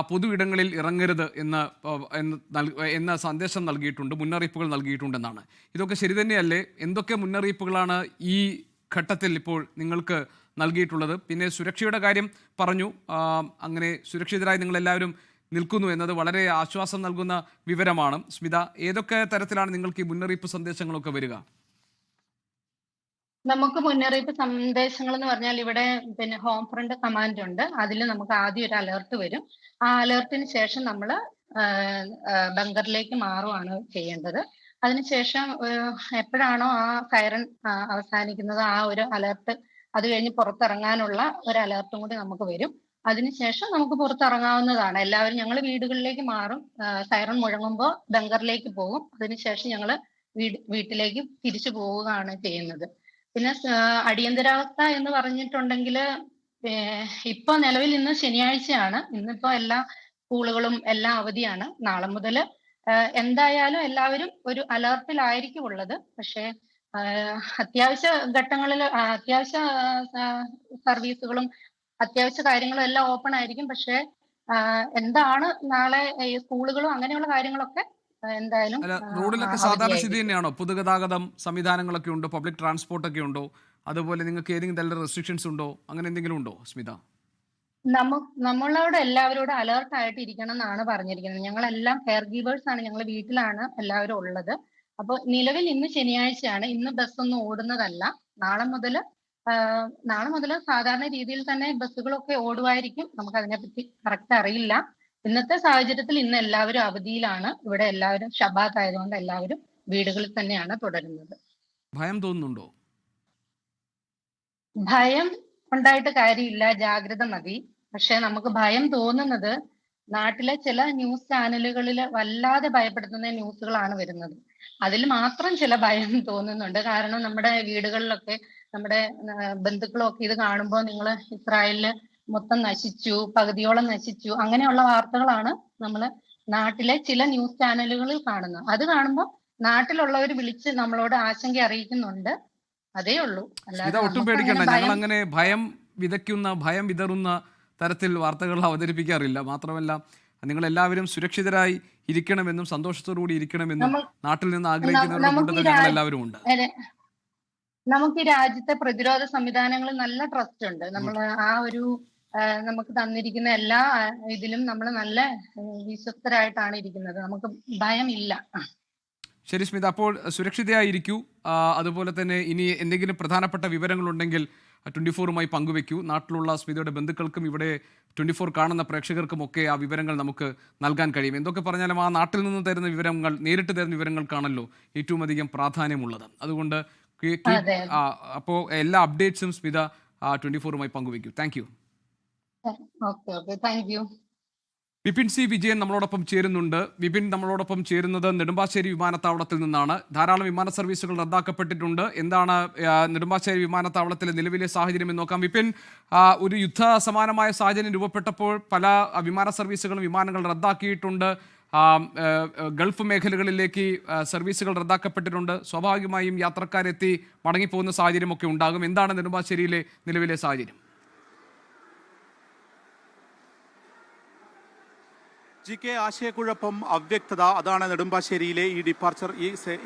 പൊതു ഇടങ്ങളിൽ ഇറങ്ങരുത് എന്ന സന്ദേശം നൽകിയിട്ടുണ്ട്, മുന്നറിയിപ്പുകൾ നൽകിയിട്ടുണ്ടെന്നാണ്. ഇതൊക്കെ ശരി തന്നെയല്ലേ? എന്തൊക്കെ മുന്നറിയിപ്പുകളാണ് ഈ ഘട്ടത്തിൽ ഇപ്പോൾ നിങ്ങൾക്ക് നൽകിയിട്ടുള്ളത്? പിന്നെ സുരക്ഷയുടെ കാര്യം പറഞ്ഞു, അങ്ങനെ സുരക്ഷിതരായി നിങ്ങളെല്ലാവരും നിൽക്കുന്നു എന്നത് വളരെ ആശ്വാസം നൽകുന്ന വിവരമാണ്. സ്മിത, ഏതൊക്കെ തരത്തിലാണ് നിങ്ങൾക്ക് ഈ മുന്നറിയിപ്പ് സന്ദേശങ്ങളൊക്കെ വരിക? നമുക്ക് മുന്നറിയിപ്പ് സന്ദേശങ്ങൾ എന്ന് പറഞ്ഞാൽ ഇവിടെ പിന്നെ ഹോം ഫ്രണ്ട് കമാൻഡ് ഉണ്ട്. അതിൽ നമുക്ക് ആദ്യം ഒരു അലേർട്ട് വരും. ആ അലേർട്ടിന് ശേഷം നമ്മൾ ബങ്കറിലേക്ക് മാറുകയാണ് ചെയ്യേണ്ടത്. അതിനുശേഷം എപ്പോഴാണോ ആ സൈറൻ അവസാനിക്കുന്നത് ആ ഒരു അലേർട്ട്, അത് കഴിഞ്ഞ് പുറത്തിറങ്ങാനുള്ള ഒരു അലേർട്ടും കൂടി നമുക്ക് വരും. അതിനുശേഷം നമുക്ക് പുറത്തിറങ്ങാവുന്നതാണ്. എല്ലാവരും ഞങ്ങൾ വീടുകളിലേക്ക് മാറും. സൈറൺ മുഴങ്ങുമ്പോൾ ബങ്കറിലേക്ക് പോകും. അതിനുശേഷം ഞങ്ങൾ വീട്ടിലേക്ക് തിരിച്ചു പോവുകയാണ് ചെയ്യുന്നത്. പിന്നെ അടിയന്തരാവസ്ഥ എന്ന് പറഞ്ഞിട്ടുണ്ടെങ്കിൽ ഇപ്പൊ നിലവിൽ ഇന്ന് ശനിയാഴ്ചയാണ്. ഇന്നിപ്പോ എല്ലാ സ്കൂളുകളും എല്ലാം അവധിയാണ്. നാളെ മുതൽ എന്തായാലും എല്ലാവരും ഒരു അലേർട്ടിലായിരിക്കും ഉള്ളത്. പക്ഷേ അത്യാവശ്യ ഘട്ടങ്ങളിൽ അത്യാവശ്യ സർവീസുകളും അത്യാവശ്യ കാര്യങ്ങളും എല്ലാം ഓപ്പൺ ആയിരിക്കും. പക്ഷേ എന്താണ് നാളെ സ്കൂളുകളും അങ്ങനെയുള്ള കാര്യങ്ങളൊക്കെ എന്തായാലും റോഡിലൊക്കെ സാധാരണ സ്ഥിതി തന്നെയാണോ? പൊതുഗതാഗതം സംവിധാനങ്ങളൊക്കെ ഉണ്ടോ? പബ്ലിക് ട്രാൻസ്പോർട്ട് ഒക്കെ ഉണ്ടോ? അതുപോലെ നിങ്ങൾക്ക് ഏതെങ്കിലും തരത്തിലുള്ള റെസ്ട്രിക്ഷൻസ് ഉണ്ടോ? അങ്ങനെ എന്തെങ്കിലും ഉണ്ടോ സ്മിത? നമ്മളോട് എല്ലാവരോടും അലേർട്ട് ആയിട്ട് ഇരിക്കണം എന്നാണ് പറഞ്ഞിരിക്കുന്നത്. ഞങ്ങളെല്ലാം കെയർ ഗീവേഴ്സ് ആണ്. ഞങ്ങൾ വീട്ടിലാണ് എല്ലാവരും ഉള്ളത്. അപ്പോൾ നിലവിൽ ഇന്ന് ശനിയാഴ്ചയാണ്. ഇന്ന് ബസ്സൊന്നും ഓടുന്നതല്ല. നാളെ മുതൽ സാധാരണ രീതിയിൽ തന്നെ ബസ്സുകളൊക്കെ ഓടുമായിരിക്കും. നമുക്ക് അതിനെപ്പറ്റി കറക്റ്റ് അറിയില്ല. ഇന്നത്തെ സാഹചര്യത്തിൽ ഇന്ന് എല്ലാവരും അവധിയിലാണ്. ഇവിടെ എല്ലാവരും ഷബാത്ത് ആയതുകൊണ്ട് എല്ലാവരും വീടുകളിൽ തന്നെയാണ് തുടരുന്നത്. ഭയം തോന്നുന്നുണ്ടോ? ഭയം ഉണ്ടായിട്ട് കാര്യമില്ല, ജാഗ്രത മതി. പക്ഷെ നമുക്ക് ഭയം തോന്നുന്നത് നാട്ടിലെ ചില ന്യൂസ് ചാനലുകളിൽ വല്ലാതെ ഭയപ്പെടുത്തുന്ന ന്യൂസുകളാണ് വരുന്നത്. അതിൽ മാത്രം ചില ഭയം തോന്നുന്നുണ്ട്. കാരണം നമ്മുടെ വീടുകളിലൊക്കെ നമ്മുടെ ബന്ധുക്കളൊക്കെ ഇത് കാണുമ്പോൾ നിങ്ങൾ ഇസ്രായേലില് മൊത്തം നശിച്ചു, പകുതിയോളം നശിച്ചു, അങ്ങനെയുള്ള വാർത്തകളാണ് നമ്മൾ നാട്ടിലെ ചില ന്യൂസ് ചാനലുകളിൽ കാണുന്നത്. അത് കാണുമ്പോൾ നാട്ടിലുള്ളവർ വിളിച്ച് നമ്മളോട് ആശങ്ക അറിയിക്കുന്നുണ്ട്. അതേ ഉള്ളൂ. ഒട്ടും പേടിക്കണ്ട. ഞങ്ങൾ അങ്ങനെ ഭയം വിതറുന്ന തരത്തിൽ വാർത്തകൾ അവതരിപ്പിക്കാറില്ല. മാത്രമല്ല, നിങ്ങൾ എല്ലാവരും സുരക്ഷിതരായി ഇരിക്കണമെന്നും സന്തോഷത്തോടുകൂടി ഇരിക്കണമെന്നും നാട്ടിൽ നിന്ന് ആഗ്രഹിക്കുന്നവരുടെ കൂട്ടത്തിൽ ഞങ്ങൾ എല്ലാവരും ഉണ്ട്. നമുക്ക് ഈ രാജ്യത്തെ പ്രതിരോധ സംവിധാനങ്ങളിൽ നല്ല ട്രസ്റ്റ് ഉണ്ട്. നമ്മൾ ആ ഒരു നമുക്ക് തന്നിരിക്കുന്ന എല്ലാ ഇതിലും നമ്മൾ നല്ല വിശ്വസ്തരായിട്ടാണ് ഇരിക്കുന്നത്. നമുക്ക് ഭയമില്ല. ശരി സ്മിത, അപ്പോൾ സുരക്ഷിതയായിരിക്കൂ. അതുപോലെ തന്നെ ഇനി എന്തെങ്കിലും പ്രധാനപ്പെട്ട വിവരങ്ങളുണ്ടെങ്കിൽ 24 പങ്കുവെക്കൂ. നാട്ടിലുള്ള സ്മിതയുടെ ബന്ധുക്കൾക്കും ഇവിടെ 24 കാണുന്ന പ്രേക്ഷകർക്കുമൊക്കെ ആ വിവരങ്ങൾ നമുക്ക് നൽകാൻ കഴിയും. എന്തൊക്കെ പറഞ്ഞാലും ആ നാട്ടിൽ നിന്ന് തരുന്ന വിവരങ്ങൾ, നേരിട്ട് തരുന്ന വിവരങ്ങൾക്കാണല്ലോ ഏറ്റവും അധികം പ്രാധാന്യമുള്ളത്. അതുകൊണ്ട് അപ്പോൾ എല്ലാ അപ്ഡേറ്റ്സും സ്മിത 24 പങ്കുവെക്കൂ. Thank you. Vipin C Vijayan നമ്മളോടൊപ്പം ചേരുന്നുണ്ട്. വിപിൻ, നമ്മളോടൊപ്പം ചേരുന്നത് നെടുമ്പാശ്ശേരി വിമാനത്താവളത്തിൽ നിന്നാണ്. ധാരാളം വിമാന സർവീസുകൾ റദ്ദാക്കപ്പെട്ടിട്ടുണ്ട്. എന്താണ് നെടുമ്പാശ്ശേരി വിമാനത്താവളത്തിലെ നിലവിലെ സാഹചര്യം എന്ന് നോക്കാം. വിപിൻ, ഒരു യുദ്ധ സമാനമായ സാഹചര്യം രൂപപ്പെട്ടപ്പോൾ പല വിമാന സർവീസുകളും വിമാനങ്ങൾ റദ്ദാക്കിയിട്ടുണ്ട്. ഗൾഫ് മേഖലകളിലേക്ക് സർവീസുകൾ റദ്ദാക്കപ്പെട്ടിട്ടുണ്ട്. സ്വാഭാവികമായും യാത്രക്കാരെത്തി മടങ്ങിപ്പോകുന്ന സാഹചര്യമൊക്കെ ഉണ്ടാകും. എന്താണ് നെടുമ്പാശ്ശേരിയിലെ നിലവിലെ സാഹചര്യം? GK, ആശയക്കുഴപ്പം, അവ്യക്തത, അതാണ് നെടുമ്പാശ്ശേരിയിലെ ഈ ഡിപ്പാർച്ചർ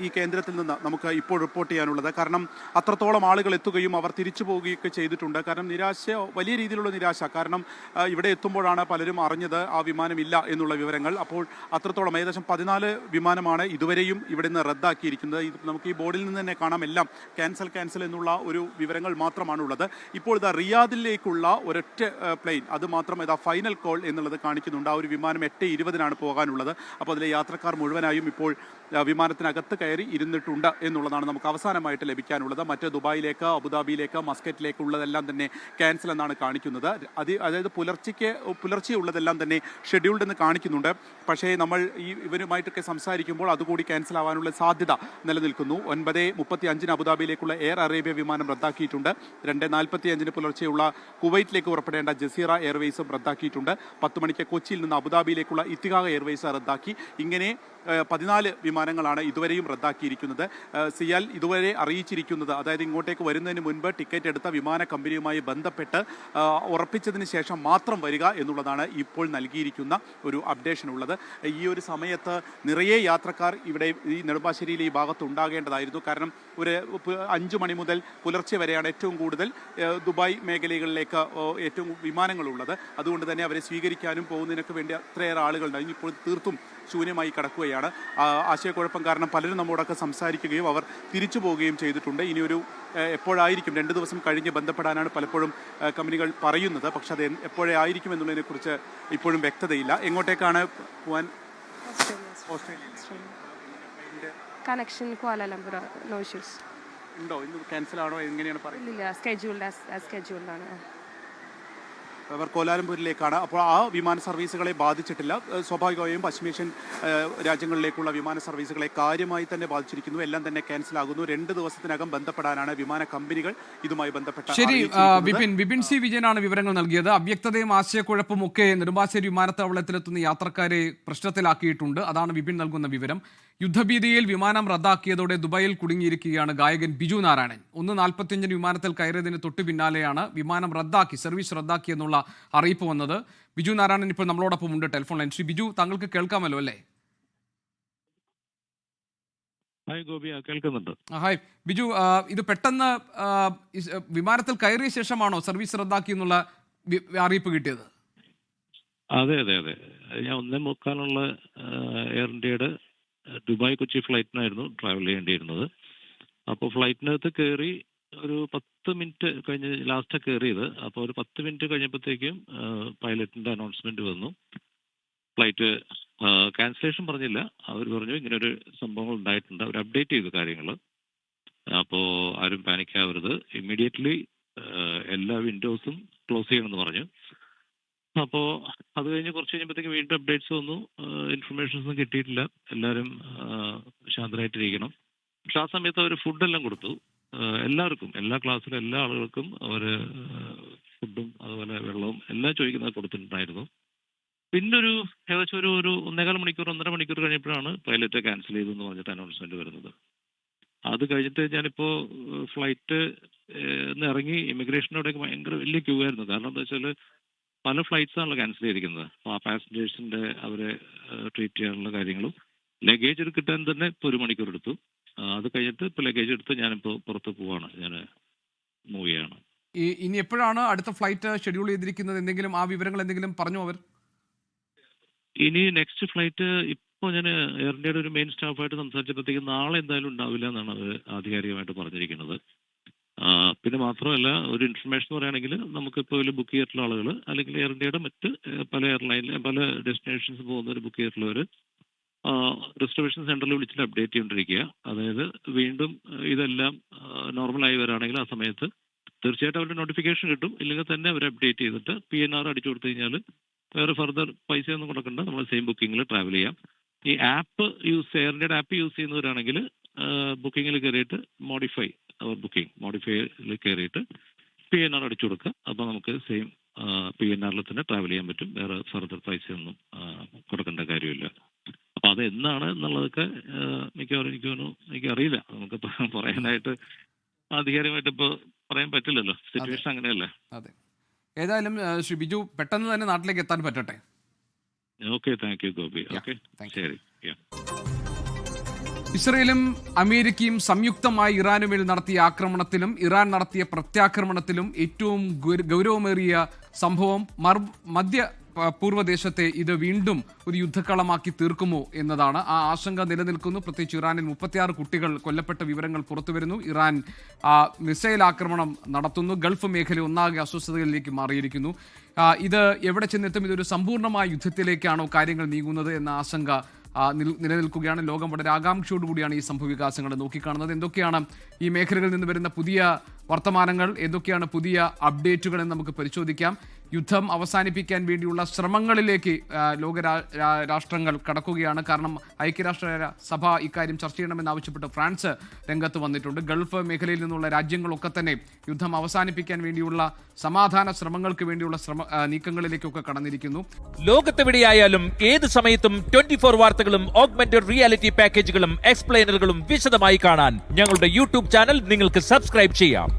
ഈ കേന്ദ്രത്തിൽ നിന്ന് നമുക്ക് ഇപ്പോൾ റിപ്പോർട്ട് ചെയ്യാനുള്ളത്. കാരണം അത്രത്തോളം ആളുകൾ എത്തുകയും അവർ തിരിച്ചു പോവുകയൊക്കെ ചെയ്തിട്ടുണ്ട്. കാരണം വലിയ രീതിയിലുള്ള നിരാശ. കാരണം ഇവിടെ എത്തുമ്പോഴാണ് പലരും അറിഞ്ഞത് ആ വിമാനമില്ല എന്നുള്ള വിവരങ്ങൾ. അപ്പോൾ അത്രത്തോളം ഏകദേശം 14 വിമാനമാണ് ഇതുവരെയും ഇവിടെ നിന്ന് റദ്ദാക്കിയിരിക്കുന്നത്. ഇത് നമുക്ക് ഈ ബോർഡിൽ നിന്ന് തന്നെ കാണാം. എല്ലാം ക്യാൻസൽ എന്നുള്ള ഒരു വിവരങ്ങൾ മാത്രമാണുള്ളത്. ഇപ്പോൾ ഇതാ റിയാദിലേക്കുള്ള ഒരൊറ്റ പ്ലെയിൻ, അത് മാത്രം ഇതാ ഫൈനൽ കോൾ എന്നുള്ളത് കാണിക്കുന്നുണ്ട്. ആ ഒരു വിമാനം 8:20 പോകാനുള്ളത്. അപ്പോൾ അതിലെ യാത്രക്കാർ മുഴുവനായും ഇപ്പോൾ വിമാനത്തിനകത്ത് കയറി ഇരുന്നിട്ടുണ്ട് എന്നുള്ളതാണ് നമുക്ക് അവസാനമായിട്ട് ലഭിക്കാനുള്ളത്. മറ്റ് ദുബായിലേക്ക്, അബുദാബിയിലേക്ക്, മസ്കറ്റിലേക്ക് ഉള്ളതെല്ലാം തന്നെ ക്യാൻസൽ എന്നാണ് കാണിക്കുന്നത്. അതായത് പുലർച്ചെ ഉള്ളതെല്ലാം തന്നെ ഷെഡ്യൂൾഡ് എന്ന് കാണിക്കുന്നുണ്ട്. പക്ഷേ നമ്മൾ ഇവരുമായിട്ടൊക്കെ സംസാരിക്കുമ്പോൾ അതുകൂടി ക്യാൻസൽ ആവാനുള്ള സാധ്യത നിലനിൽക്കുന്നു. 9:35 അബുദാബിയിലേക്കുള്ള എയർ അറേബ്യ വിമാനം റദ്ദാക്കിയിട്ടുണ്ട്. 2:45 പുലർച്ചെയുള്ള കുവൈറ്റിലേക്ക് പുറപ്പെടേണ്ട ജസീറ എയർവേസും റദ്ദാക്കിയിട്ടുണ്ട്. 10 മണിക്ക് കൊച്ചിയിൽ നിന്ന് അബുദാബിയിലേക്കുള്ള ഇത്തിഹാദ് എയർവേസ് റദ്ദാക്കി. ഇങ്ങനെ 14 വിമാനങ്ങളാണ് ഇതുവരെയും റദ്ദാക്കിയിരിക്കുന്നത്. സിയാൽ ഇതുവരെ അറിയിച്ചിരിക്കുന്നത്, അതായത് ഇങ്ങോട്ടേക്ക് വരുന്നതിന് മുൻപ് ടിക്കറ്റ് എടുത്ത വിമാന കമ്പനിയുമായി ബന്ധപ്പെട്ട് ഉറപ്പിച്ചതിന് ശേഷം മാത്രം വരിക എന്നുള്ളതാണ് ഇപ്പോൾ നൽകിയിരിക്കുന്ന ഒരു അപ്ഡേഷൻ ഉള്ളത്. ഈ ഒരു സമയത്ത് നിറയെ യാത്രക്കാർ ഇവിടെ ഈ നെടുമ്പാശ്ശേരിയിലെ ഈ ഭാഗത്ത് ഉണ്ടാകേണ്ടതായിരുന്നു. കാരണം ഒരു 5 മണി മുതൽ പുലർച്ചെ വരെയാണ് ഏറ്റവും കൂടുതൽ ദുബായ് മേഖലകളിലേക്ക് ഏറ്റവും വിമാനങ്ങളുള്ളത്. അതുകൊണ്ട് തന്നെ അവരെ സ്വീകരിക്കാനും പോകുന്നതിനൊക്കെ വേണ്ടി അത്രയേറെ ആളുകളുണ്ടായി. ഇപ്പോൾ തീർത്തും ശൂന്യമായി കിടക്കുകയാണ്. ആശയക്കുഴപ്പം കാരണം പലരും നമ്മോടൊക്കെ സംസാരിക്കുകയും അവർ തിരിച്ചു പോവുകയും ചെയ്തിട്ടുണ്ട്. ഇനിയൊരു എപ്പോഴായിരിക്കും, 2 ദിവസം കഴിഞ്ഞ് ബന്ധപ്പെടാനാണ് പലപ്പോഴും കമ്പനികൾ പറയുന്നത്. പക്ഷെ അത് എപ്പോഴായിരിക്കും എന്നുള്ളതിനെക്കുറിച്ച് ഇപ്പോഴും വ്യക്തതയില്ല. എങ്ങോട്ടേക്കാണ് പോകാൻ? Connection Kuala Lumpur, no issues. ഉണ്ടോ? ഇന്ന് ക്യാൻസൽ ആണോ? എങ്ങനെയാണ് പറയുന്നത്? ഇല്ല, സ്കെഡ്യൂൾഡ് ആണ്. അവർ കോലാലംപൂരിലേക്കാണ്. അപ്പോൾ ആ വിമാന സർവീസുകളെ ബാധിച്ചിട്ടില്ല. സ്വാഭാവികമായും പശ്ചിമേഷ്യൻ രാജ്യങ്ങളിലേക്കുള്ള വിമാന സർവീസുകളെ കാര്യമായി തന്നെ ബാധിച്ചിരിക്കുന്നു. എല്ലാം തന്നെ ക്യാൻസൽ ആകുന്നു. 2 ദിവസത്തിനകം ബന്ധപ്പെടാനാണ് വിമാന കമ്പനികൾ ഇതുമായി ബന്ധപ്പെട്ട. ശരി, വിപിൻ സി വിജയനാണ് വിവരങ്ങൾ നൽകിയത്. അവ്യക്തതയും ആശയക്കുഴപ്പവും ഒക്കെ നെടുമ്പാശ്ശേരി വിമാനത്താവളത്തിലെത്തുന്ന യാത്രക്കാരെ പ്രശ്നത്തിലാക്കിയിട്ടുണ്ട്. അതാണ് വിപിൻ നൽകുന്ന വിവരം. യുദ്ധഭീതിയിൽ വിമാനം റദ്ദാക്കിയതോടെ ദുബായിൽ കുടുങ്ങിയിരിക്കുകയാണ് ഗായകൻ ബിജു നാരായണൻ. 1:45 വിമാനത്തിൽ കയറിയതിന് തൊട്ടു പിന്നാലെയാണ് വിമാനം സർവീസ് റദ്ദാക്കി എന്നുള്ള അറിയിപ്പ് വന്നത്. ബിജു നാരായണൻ ഇപ്പോൾ നമ്മളോടൊപ്പം ഉണ്ട് ടെലിഫോൺ ലൈൻ. ശ്രീ ബിജു, താങ്കൾക്ക് കേൾക്കാമല്ലോ അല്ലേ? ഹായ് ഗോപി, കേൾക്കുന്നുണ്ട്. ഹായ് ബിജു, ഇത് പെട്ടെന്ന് വിമാനത്തിൽ കയറിയ ശേഷമാണോ സർവീസ് റദ്ദാക്കി എന്നുള്ള അറിയിപ്പ് കിട്ടിയത്? അതെ, ഞാൻ 1:45 എയർ ഇന്ത്യയുടെ ദുബായ് കൊച്ചി ഫ്ലൈറ്റിനായിരുന്നു ട്രാവൽ ചെയ്യേണ്ടിയിരുന്നത്. അപ്പോൾ ഫ്ലൈറ്റിനകത്ത് കയറി ഒരു 10 മിനിറ്റ് കഴിഞ്ഞ് ലാസ്റ്റ് കയറിയത്. അപ്പോൾ ഒരു 10 മിനിറ്റ് കഴിഞ്ഞപ്പോഴത്തേക്കും പൈലറ്റിന്റെ അനൗൺസ്മെന്റ് വന്നു. ഫ്ലൈറ്റ് ക്യാൻസലേഷൻ പറഞ്ഞില്ല, അവർ പറഞ്ഞു ഇങ്ങനൊരു സംഭവങ്ങൾ ഉണ്ടായിട്ടുണ്ട്. അവർ അപ്ഡേറ്റ് ചെയ്തു കാര്യങ്ങൾ. അപ്പോൾ ആരും പാനിക് ആവരുത്, ഇമ്മീഡിയറ്റ്ലി എല്ലാ വിൻഡോസും ക്ലോസ് ചെയ്യണമെന്ന് പറഞ്ഞു. അപ്പോൾ അത് കഴിഞ്ഞ് കുറച്ച് കഴിഞ്ഞപ്പോഴത്തേക്ക് വീണ്ടും അപ്ഡേറ്റ്സ് വന്നു. ഇൻഫർമേഷൻസ് ഒന്നും കിട്ടിയിട്ടില്ല, എല്ലാവരും ശാന്തരായിട്ടിരിക്കണം. പക്ഷെ ആ സമയത്ത് അവർ ഫുഡെല്ലാം കൊടുത്തു എല്ലാവർക്കും, എല്ലാ ക്ലാസ്സിലും എല്ലാ ആളുകൾക്കും അവർ ഫുഡും അതുപോലെ വെള്ളവും എല്ലാം ചോദിക്കുന്നത് കൊടുത്തിട്ടുണ്ടായിരുന്നു. പിന്നൊരു ഏകദേശം ഒരു 1.25 മണിക്കൂർ 1.5 മണിക്കൂർ കഴിഞ്ഞപ്പോഴാണ് പൈലറ്റ് ക്യാൻസൽ ചെയ്തു എന്ന് പറഞ്ഞിട്ട് അനൗൺസ്മെന്റ് വരുന്നത്. അത് കഴിഞ്ഞിട്ട് ഞാനിപ്പോൾ ഫ്ലൈറ്റ് ഇറങ്ങി ഇമിഗ്രേഷനോടൊക്കെ ഭയങ്കര വലിയ ക്യൂ ആയിരുന്നു. കാരണം എന്താ വെച്ചാൽ പല ഫ്ലൈറ്റ്സ് ആണല്ലോ ക്യാൻസൽ ചെയ്തിരിക്കുന്നത്. അപ്പോൾ ആ പാസഞ്ചേഴ്സിന്റെ അവരെ ട്രീറ്റ് ചെയ്യാനുള്ള കാര്യങ്ങളും ലഗേജ് കിട്ടാൻ തന്നെ ഇപ്പോൾ 1 മണിക്കൂർ എടുത്തു. അത് കഴിഞ്ഞിട്ട് ഇപ്പോൾ ലഗേജ് എടുത്ത് ഞാനിപ്പോൾ പുറത്ത് പോവാണ്, ഞാൻ മൂവ് ചെയ്യാണ്. ഇനി എപ്പോഴാണ് അടുത്ത ഫ്ലൈറ്റ് ഷെഡ്യൂൾ ചെയ്തിരിക്കുന്നത്? എന്തെങ്കിലും ആ വിവരങ്ങൾ എന്തെങ്കിലും പറഞ്ഞു അവർ? ഇനി നെക്സ്റ്റ് ഫ്ലൈറ്റ് ഇപ്പോൾ ഞാൻ എയർ ഇന്ത്യയുടെ ഒരു മെയിൻ സ്റ്റാഫായിട്ട് സംസാരിച്ചപ്പോഴത്തേക്ക് നാളെ എന്തായാലും ഉണ്ടാവില്ല എന്നാണ് അവർ ആധികാരികമായിട്ട് പറഞ്ഞിരിക്കുന്നത്. പിന്നെ മാത്രമല്ല, ഒരു ഇൻഫർമേഷൻ പറയുകയാണെങ്കിൽ നമുക്കിപ്പോൾ ഇതിൽ ബുക്ക് ചെയ്തിട്ടുള്ള ആളുകൾ അല്ലെങ്കിൽ എയർ ഇന്ത്യയുടെ മറ്റ് പല എയർലൈനിൽ പല ഡെസ്റ്റിനേഷൻസ് പോകുന്നവർ ബുക്ക് ചെയ്തിട്ടുള്ളവർ റിസർവേഷൻ സെന്ററിൽ വിളിച്ചിട്ട് അപ്ഡേറ്റ് ചെയ്തുകൊണ്ടിരിക്കുക. അതായത് വീണ്ടും ഇതെല്ലാം നോർമലായി വരികയാണെങ്കിൽ ആ സമയത്ത് തീർച്ചയായിട്ടും അവരുടെ നോട്ടിഫിക്കേഷൻ കിട്ടും. ഇല്ലെങ്കിൽ തന്നെ അവർ അപ്ഡേറ്റ് ചെയ്തിട്ട് PNR അടിച്ചു കൊടുത്തു കഴിഞ്ഞാൽ വേറെ ഫർദർ പൈസയൊന്നും കൊടുക്കണ്ട, നമ്മൾ സെയിം ബുക്കിങ്ങിൽ ട്രാവൽ ചെയ്യാം. ഈ ആപ്പ് എയർ ഇന്ത്യയുടെ ആപ്പ് യൂസ് ചെയ്യുന്നവരാണെങ്കിൽ ബുക്കിങ്ങിൽ കയറിയിട്ട് മോഡിഫൈയിൽ കയറിയിട്ട് PNR അടിച്ചു കൊടുക്കുക. അപ്പോൾ നമുക്ക് സെയിം PNR തന്നെ ട്രാവൽ ചെയ്യാൻ പറ്റും, വേറെ ഫർദർ പൈസയൊന്നും കൊടുക്കേണ്ട കാര്യമില്ല. അപ്പോൾ അത് എന്നാണ് എന്നുള്ളതൊക്കെ മിക്കവാറും എനിക്കറിയില്ല, നമുക്ക് പറയാനായിട്ട് ആധികാരികമായിട്ട് ഇപ്പോൾ പറയാൻ പറ്റില്ലല്ലോ, സിറ്റുവേഷൻ അങ്ങനെയല്ലേ. അതെ, ഏതായാലും ശ്രീ ബിജു പെട്ടെന്ന് തന്നെ നാട്ടിലേക്ക് എത്താൻ പറ്റട്ടെ. Okay, thank you Gopi. Okay, ശരി. ഇസ്രയേലും അമേരിക്കയും സംയുക്തമായി ഇറാനുമേൽ നടത്തിയ ആക്രമണത്തിലും ഇറാൻ നടത്തിയ പ്രത്യാക്രമണത്തിലും ഏറ്റവും ഗൗരവമേറിയ സംഭവം മധ്യ പൂർവ്വദേശത്തെ ഇത് വീണ്ടും ഒരു യുദ്ധക്കളമാക്കി തീർക്കുമോ എന്നതാണ്. ആ ആശങ്ക നിലനിൽക്കുന്നു. പ്രത്യേകിച്ച് ഇറാനിൽ 36 കുട്ടികൾ കൊല്ലപ്പെട്ട വിവരങ്ങൾ പുറത്തുവരുന്നു. ഇറാൻ മിസൈൽ ആക്രമണം നടത്തുന്നു. ഗൾഫ് മേഖല ഒന്നാകെ അസ്വസ്ഥതകളിലേക്ക് മാറിയിരിക്കുന്നു. ഇത് എവിടെ ചെന്നെത്തും? ഇതൊരു സമ്പൂർണ്ണമായ യുദ്ധത്തിലേക്കാണോ കാര്യങ്ങൾ നീങ്ങുന്നത് എന്ന ആശങ്ക നിലനിൽക്കുകയാണ്. ലോകം വളരെ ആകാംക്ഷയോടുകൂടിയാണ് ഈ സംഭവവികാസങ്ങൾ നോക്കിക്കാണുന്നത്. എന്തൊക്കെയാണ് ഈ മേഖലകളിൽ നിന്ന് വരുന്ന പുതിയ വർത്തമാനങ്ങൾ, എന്തൊക്കെയാണ് പുതിയ അപ്ഡേറ്റുകൾ എന്ന് നമുക്ക് പരിശോധിക്കാം. യുദ്ധം അവസാനിപ്പിക്കാൻ വേണ്ടിയുള്ള ശ്രമങ്ങളിലേക്ക് ലോക രാഷ്ട്രങ്ങൾ കടക്കുകയാണ്. കാരണം ഐക്യരാഷ്ട്ര സഭ ഇക്കാര്യം ചർച്ച ചെയ്യണമെന്നാവശ്യപ്പെട്ട് ഫ്രാൻസ് രംഗത്ത് വന്നിട്ടുണ്ട്. ഗൾഫ് മേഖലയിൽ നിന്നുള്ള രാജ്യങ്ങളൊക്കെ തന്നെ യുദ്ധം അവസാനിപ്പിക്കാൻ വേണ്ടിയുള്ള സമാധാന ശ്രമങ്ങൾക്ക് വേണ്ടിയുള്ള നീക്കങ്ങളിലേക്കൊക്കെ കടന്നിരിക്കുന്നു. ലോകത്തെവിടെയായാലും ഏത് സമയത്തും 24 വാർത്തകളും ഓഗ്മെന്റഡ് റിയാലിറ്റി പാക്കേജുകളും എക്സ്പ്ലെയിനറുകളും വിശദമായി കാണാൻ ഞങ്ങളുടെ യൂട്യൂബ് ചാനൽ നിങ്ങൾക്ക് സബ്സ്ക്രൈബ് ചെയ്യാം.